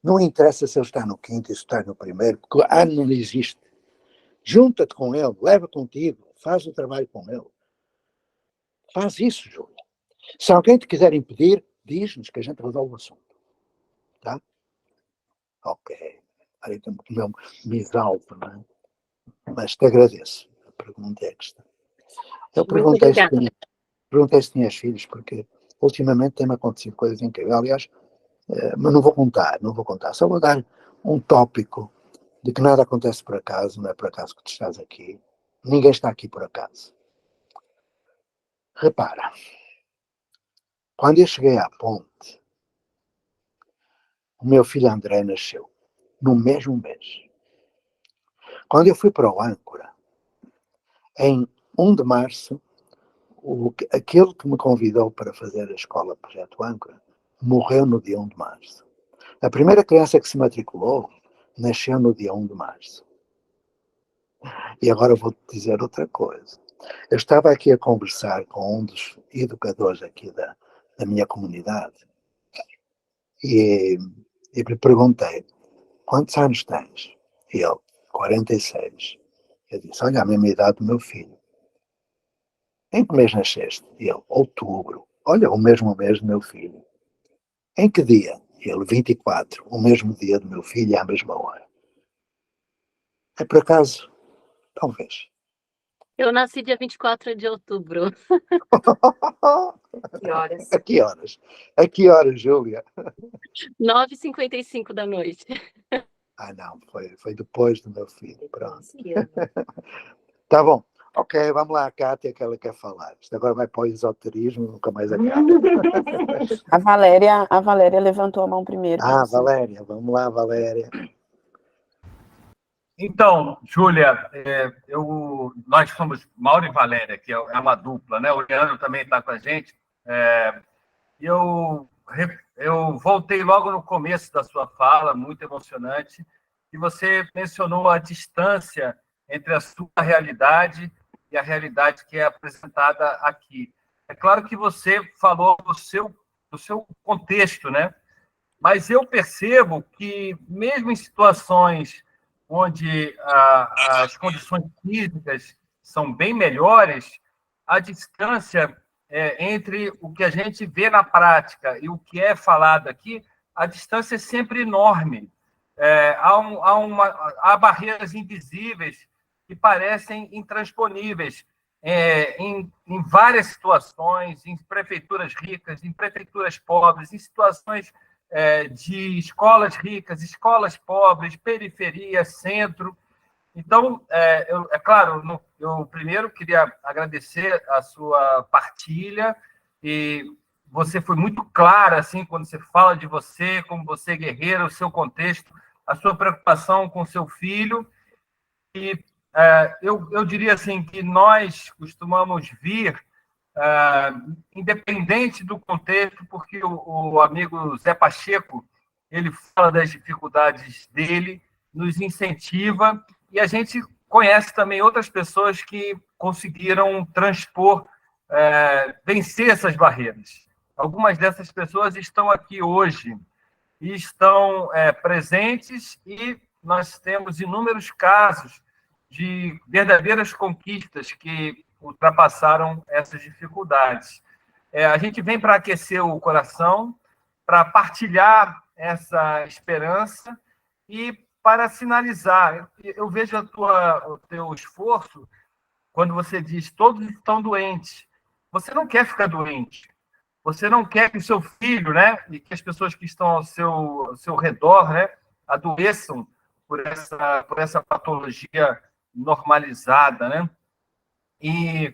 Não interessa se ele está no quinto e se está no primeiro, porque o ano não existe. Junta-te com ele, leva contigo, faz o trabalho com ele. Faz isso, Júlia. Se alguém te quiser impedir, diz-nos que a gente resolve o assunto. Tá? Ok. Aí me exalto, não é? Mas te agradeço. A pergunta é a questão. Eu Muito obrigada. perguntei se tinhas filhos, porque ultimamente tem-me acontecido coisas incríveis. Aliás, mas não vou contar. Só vou dar um tópico de que nada acontece por acaso, não é por acaso que tu estás aqui. Ninguém está aqui por acaso. Repara, quando eu cheguei à ponte, o meu filho André nasceu no mesmo mês. Quando eu fui para o Âncora, em 1 de março, aquele que me convidou para fazer a escola Projeto Âncora morreu no dia 1 de março. A primeira criança que se matriculou nasceu no dia 1 de março. E agora vou-te dizer outra coisa. Eu estava aqui a conversar com um dos educadores aqui da minha comunidade e lhe perguntei, quantos anos tens? E ele, 46. Eu disse, olha, a mesma idade do meu filho. Em que mês nasceste? E ele, outubro. Olha, o mesmo mês do meu filho. Em que dia? E ele, 24. O mesmo dia do meu filho, à mesma hora. É por acaso? Talvez. Eu nasci dia 24 de outubro. Que horas? A que horas? A que horas, Júlia? 9h55 da noite. Ah, não, foi depois do meu filho. Pronto. Que ano? Tá bom. Ok, vamos lá, a Cátia, que ela quer falar. Isto agora vai para o esoterismo, nunca mais acaba. A Valéria levantou a mão primeiro. Ah, Valéria, vamos lá, Valéria. Então, Júlia, nós somos Mauro e Valéria, que é uma dupla, né? O Leandro também está com a gente. Eu voltei logo no começo da sua fala, muito emocionante, e você mencionou a distância entre a sua realidade e a realidade que é apresentada aqui. É claro que você falou do seu contexto, né? Mas eu percebo que, mesmo em situações onde as condições físicas são bem melhores, a distância entre o que a gente vê na prática e o que é falado aqui, a distância é sempre enorme. Há barreiras invisíveis que parecem intransponíveis em várias situações, em prefeituras ricas, em prefeituras pobres, em situações de escolas ricas, escolas pobres, periferia, centro. Então, claro, eu primeiro queria agradecer a sua partilha, e você foi muito clara, assim, quando você fala de você, como você é guerreira, o seu contexto, a sua preocupação com o seu filho. E eu diria assim que nós costumamos vir, independente do contexto, porque o amigo Zé Pacheco, ele fala das dificuldades dele, nos incentiva, e a gente conhece também outras pessoas que conseguiram transpor, vencer essas barreiras. Algumas dessas pessoas estão aqui hoje e estão presentes, e nós temos inúmeros casos de verdadeiras conquistas que ultrapassaram essas dificuldades. A gente vem para aquecer o coração, para partilhar essa esperança e para sinalizar. Eu vejo o teu esforço quando você diz todos estão doentes. Você não quer ficar doente. Você não quer que o seu filho, né, e que as pessoas que estão ao seu redor, né, adoeçam por essa patologia normalizada, né? E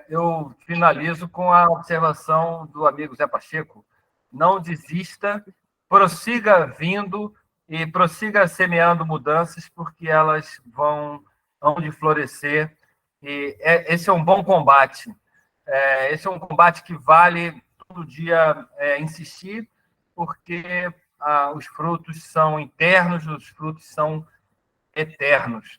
eu finalizo com a observação do amigo Zé Pacheco: não desista, prossiga vindo e prossiga semeando mudanças, porque elas vão de florescer. E esse é um bom combate. Esse é um combate que vale todo dia insistir, porque os frutos são internos, os frutos são eternos.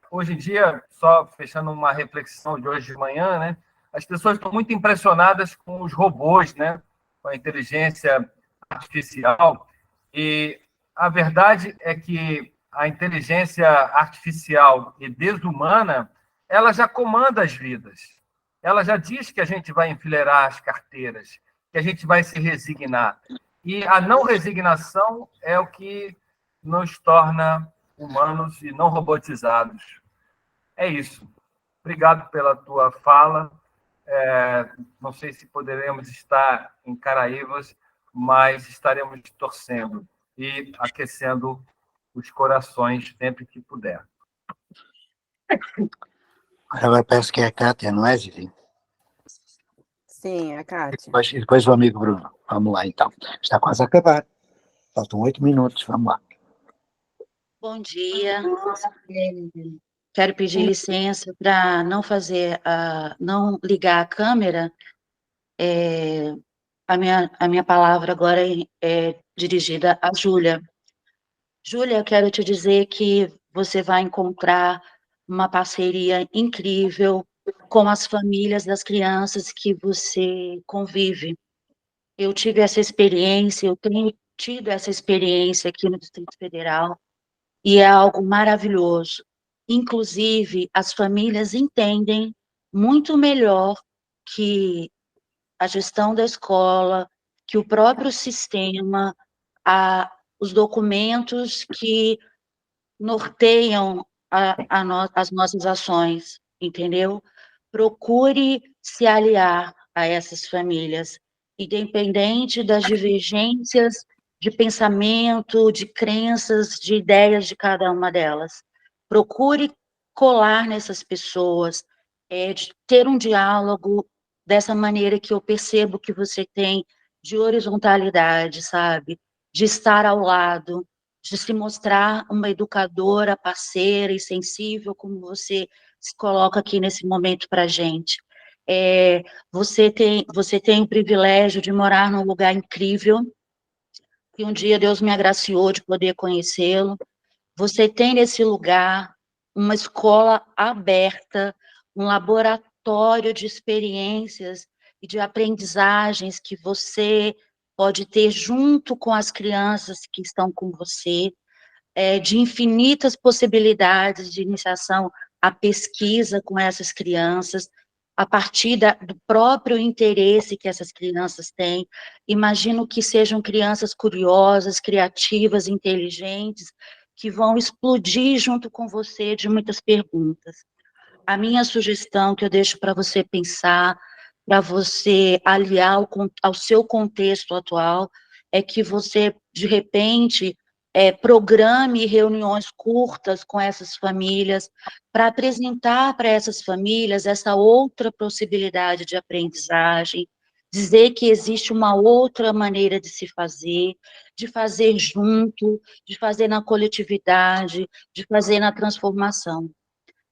Hoje em dia, só fechando uma reflexão de hoje de manhã, né, as pessoas estão muito impressionadas com os robôs, né, com a inteligência artificial, E a verdade é que a inteligência artificial e desumana, ela já comanda as vidas. Ela já diz que a gente vai enfileirar as carteiras, que a gente vai se resignar. E a não resignação é o que nos torna humanos e não robotizados. É isso. Obrigado pela tua fala. Não sei se poderemos estar em Caraívas, mas estaremos torcendo e aquecendo os corações sempre que puder. Agora parece que é a Kátia, não é, Zizi? Sim, a Kátia. Depois o amigo Bruno. Vamos lá, então. Está quase a acabar. Faltam 8 minutos, vamos lá. Bom dia. Quero pedir licença para não fazer, não ligar a câmera. A minha palavra agora é dirigida a Júlia. Júlia, eu quero te dizer que você vai encontrar uma parceria incrível com as famílias das crianças que você convive. Eu tive essa experiência, eu tenho tido essa experiência aqui no Distrito Federal, e é algo maravilhoso. Inclusive, as famílias entendem muito melhor que a gestão da escola, que o próprio sistema, os documentos que norteiam as nossas ações, entendeu? Procure se aliar a essas famílias, independente das divergências de pensamento, de crenças, de ideias de cada uma delas. Procure colar nessas pessoas, de ter um diálogo dessa maneira que eu percebo que você tem, de horizontalidade, sabe? De estar ao lado, de se mostrar uma educadora, parceira e sensível, como você se coloca aqui nesse momento para a gente. Você tem o privilégio de morar num lugar incrível, que um dia Deus me agraciou de poder conhecê-lo. Você tem nesse lugar uma escola aberta, um laboratório de experiências e de aprendizagens que você pode ter junto com as crianças que estão com você, de infinitas possibilidades de iniciação à pesquisa com essas crianças, a partir do próprio interesse que essas crianças têm. Imagino que sejam crianças curiosas, criativas, inteligentes, que vão explodir junto com você de muitas perguntas. A minha sugestão que eu deixo para você pensar, para você aliar ao seu contexto atual, é que você, de repente, programe reuniões curtas com essas famílias, para apresentar para essas famílias essa outra possibilidade de aprendizagem, dizer que existe uma outra maneira de fazer junto, de fazer na coletividade, de fazer na transformação.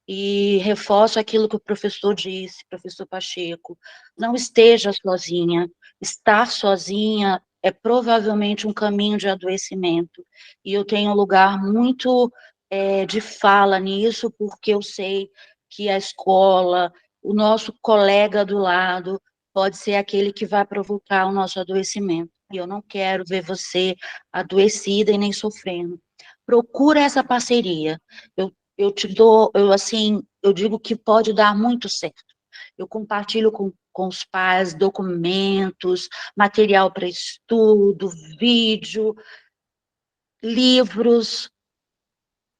E reforço aquilo que o professor disse, professor Pacheco, não esteja sozinha. Estar sozinha é provavelmente um caminho de adoecimento. E eu tenho um lugar muito de fala nisso, porque eu sei que a escola, o nosso colega do lado, pode ser aquele que vai provocar o nosso adoecimento. E eu não quero ver você adoecida e nem sofrendo. Procura essa parceria. Eu te dou, eu digo que pode dar muito certo. Eu compartilho com os pais documentos, material para estudo, vídeo, livros,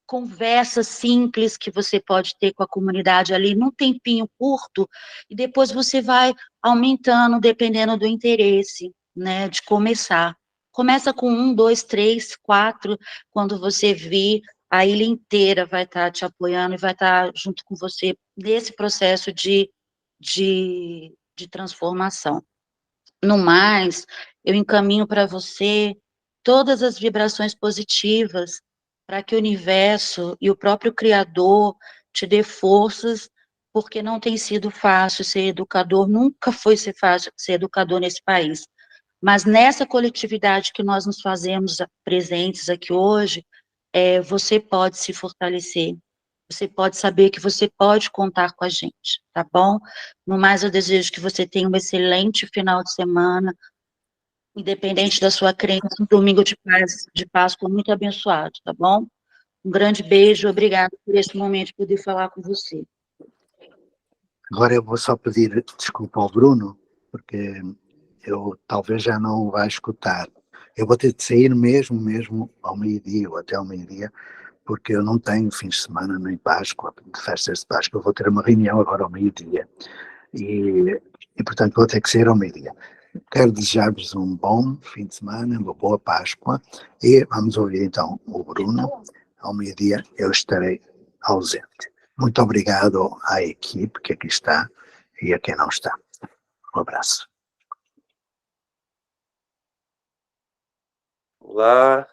conversas simples que você pode ter com a comunidade ali num tempinho curto, e depois você vai aumentando, dependendo do interesse, né, de começar. Começa com 1, 2, 3, 4, quando você vir, a ilha inteira vai estar te apoiando e vai estar junto com você nesse processo de transformação. No mais, eu encaminho para você todas as vibrações positivas para que o universo e o próprio Criador te dê forças, porque não tem sido fácil ser educador, nunca foi ser fácil ser educador nesse país. Mas nessa coletividade que nós nos fazemos presentes aqui hoje, você pode se fortalecer, você pode saber que você pode contar com a gente, tá bom? No mais, eu desejo que você tenha um excelente final de semana, independente da sua crença, um domingo de Páscoa muito abençoado, tá bom? Um grande beijo, obrigada por esse momento de poder falar com você. Agora eu vou só pedir desculpa ao Bruno, porque eu talvez já não o vá escutar. Eu vou ter de sair mesmo ao meio-dia ou até ao meio-dia, porque eu não tenho fins de semana nem Páscoa, de festas de Páscoa. Eu vou ter uma reunião agora ao meio-dia e portanto vou ter que sair ao meio-dia. Quero desejar-vos um bom fim de semana, uma boa Páscoa e vamos ouvir então o Bruno. Ao meio-dia eu estarei ausente. Muito obrigado à equipe que aqui está e a quem não está. Um abraço. Olá,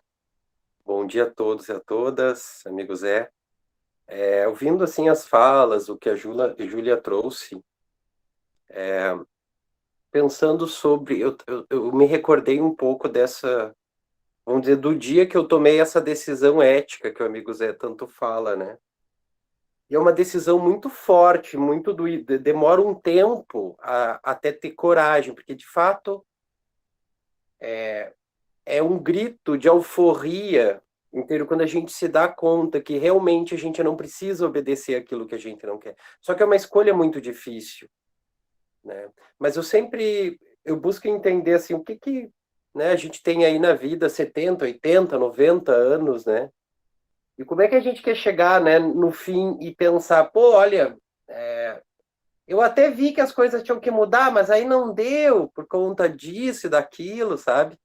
bom dia a todos e a todas, amigo Zé. Ouvindo assim as falas, o que a Júlia trouxe, pensando sobre, eu me recordei um pouco dessa, vamos dizer, do dia que eu tomei essa decisão ética que o amigo Zé tanto fala, né? E é uma decisão muito forte, muito demora um tempo até ter coragem, porque de fato é um grito de euforia inteiro quando a gente se dá conta que realmente a gente não precisa obedecer aquilo que a gente não quer. Só que é uma escolha muito difícil, né? Mas eu busco entender assim, o que né, a gente tem aí na vida 70, 80, 90 anos, né? E como é que a gente quer chegar, né, no fim e pensar, pô, olha, eu até vi que as coisas tinham que mudar, mas aí não deu por conta disso e daquilo, sabe?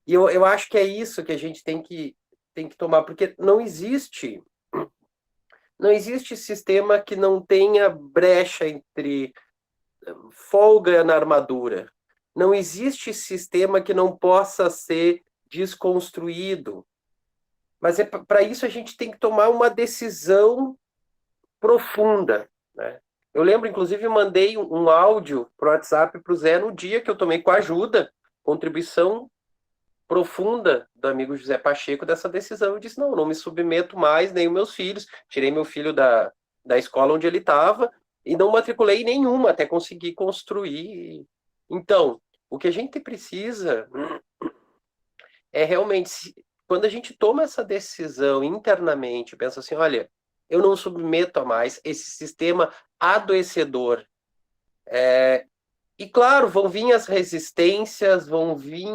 E eu acho que é isso que a gente tem que tomar, porque não existe sistema que não tenha brecha entre folga na armadura. Não existe sistema que não possa ser desconstruído. Mas para isso a gente tem que tomar uma decisão profunda, né? Eu lembro, inclusive, mandei um áudio para o WhatsApp para o Zé no dia que eu tomei com a ajuda, contribuição profunda do amigo José Pacheco dessa decisão. Eu disse, não me submeto mais, nem os meus filhos. Tirei meu filho da escola onde ele estava e não matriculei nenhuma até conseguir construir. Então, o que a gente precisa é realmente, quando a gente toma essa decisão internamente, pensa assim, olha, eu não submeto a mais esse sistema adoecedor. E claro, vão vir as resistências, vão vir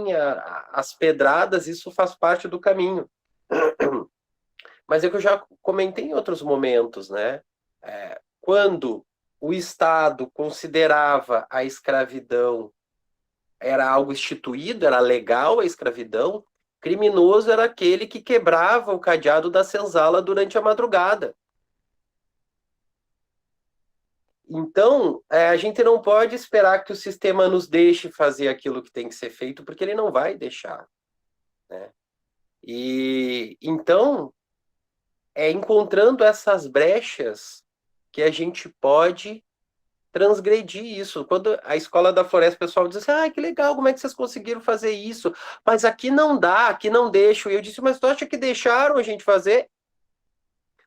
as pedradas, isso faz parte do caminho. Mas é que eu já comentei em outros momentos, né? Quando o Estado considerava a escravidão era algo instituído, era legal a escravidão, criminoso era aquele que quebrava o cadeado da senzala durante a madrugada. Então, a gente não pode esperar que o sistema nos deixe fazer aquilo que tem que ser feito, porque ele não vai deixar, né? E então, encontrando essas brechas que a gente pode transgredir isso. Quando a Escola da Floresta, o pessoal diz assim, que legal, como é que vocês conseguiram fazer isso? Mas aqui não dá, aqui não deixam. E eu disse, mas tu acha que deixaram a gente fazer?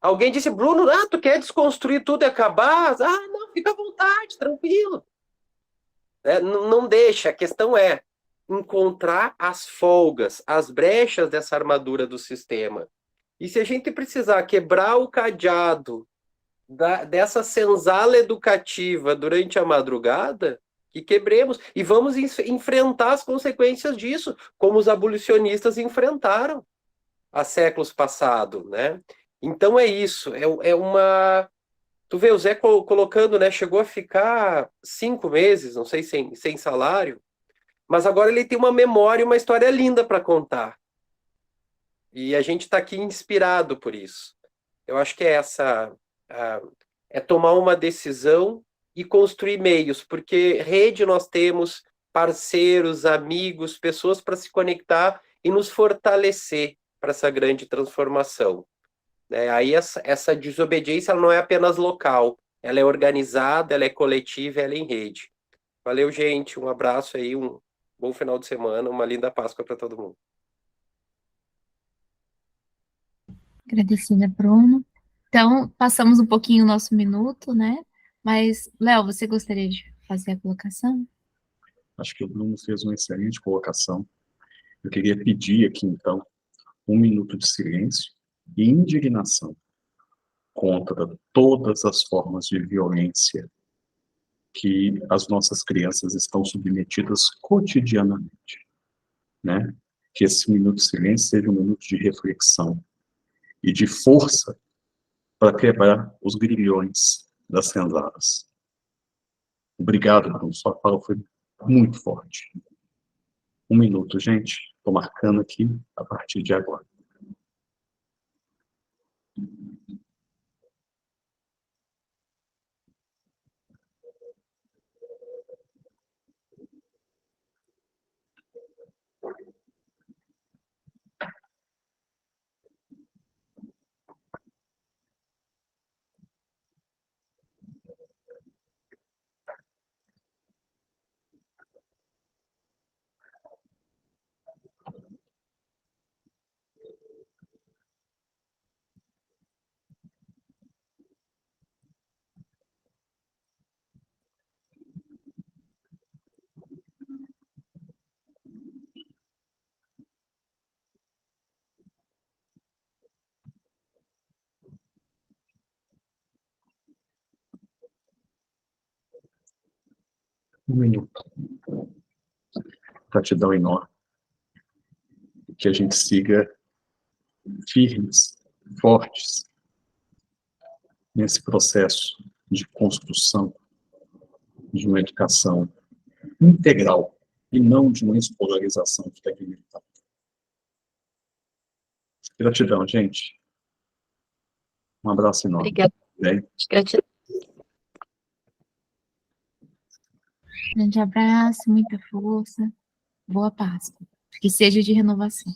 Alguém disse, Bruno, tu quer desconstruir tudo e acabar? Não, fica à vontade, tranquilo. Não deixa, a questão é encontrar as folgas, as brechas dessa armadura do sistema. E se a gente precisar quebrar o cadeado dessa senzala educativa durante a madrugada, que quebremos, e vamos enfrentar as consequências disso, como os abolicionistas enfrentaram há séculos passados, né? Então é isso, Tu vê o Zé colocando, né? Chegou a ficar 5 meses, não sei, sem salário, mas agora ele tem uma memória, uma história linda para contar. E a gente está aqui inspirado por isso. Eu acho que é tomar uma decisão e construir meios, porque rede nós temos, parceiros, amigos, pessoas para se conectar e nos fortalecer para essa grande transformação. Aí essa desobediência ela não é apenas local, ela é organizada, ela é coletiva, ela é em rede. Valeu, gente, um abraço aí, um bom final de semana, uma linda Páscoa para todo mundo. Agradecida, Bruno. Então, passamos um pouquinho o nosso minuto, né? Mas, Léo, você gostaria de fazer a colocação? Acho que o Bruno fez uma excelente colocação. Eu queria pedir aqui, então, 1 minuto de silêncio e indignação contra todas as formas de violência que as nossas crianças estão submetidas cotidianamente, né? Que esse minuto de silêncio seja um minuto de reflexão e de força para quebrar os grilhões das senzalas. Obrigado, Bruno. Sua fala foi muito forte. 1 minuto, gente. Estou marcando aqui a partir de agora. Um minuto. Gratidão enorme. Que a gente siga firmes, fortes, nesse processo de construção de uma educação integral e não de uma escolarização que está militar. Gratidão, gente. Um abraço enorme. Obrigada. Gratidão. Grande abraço, muita força. Boa Páscoa. Que seja de renovação.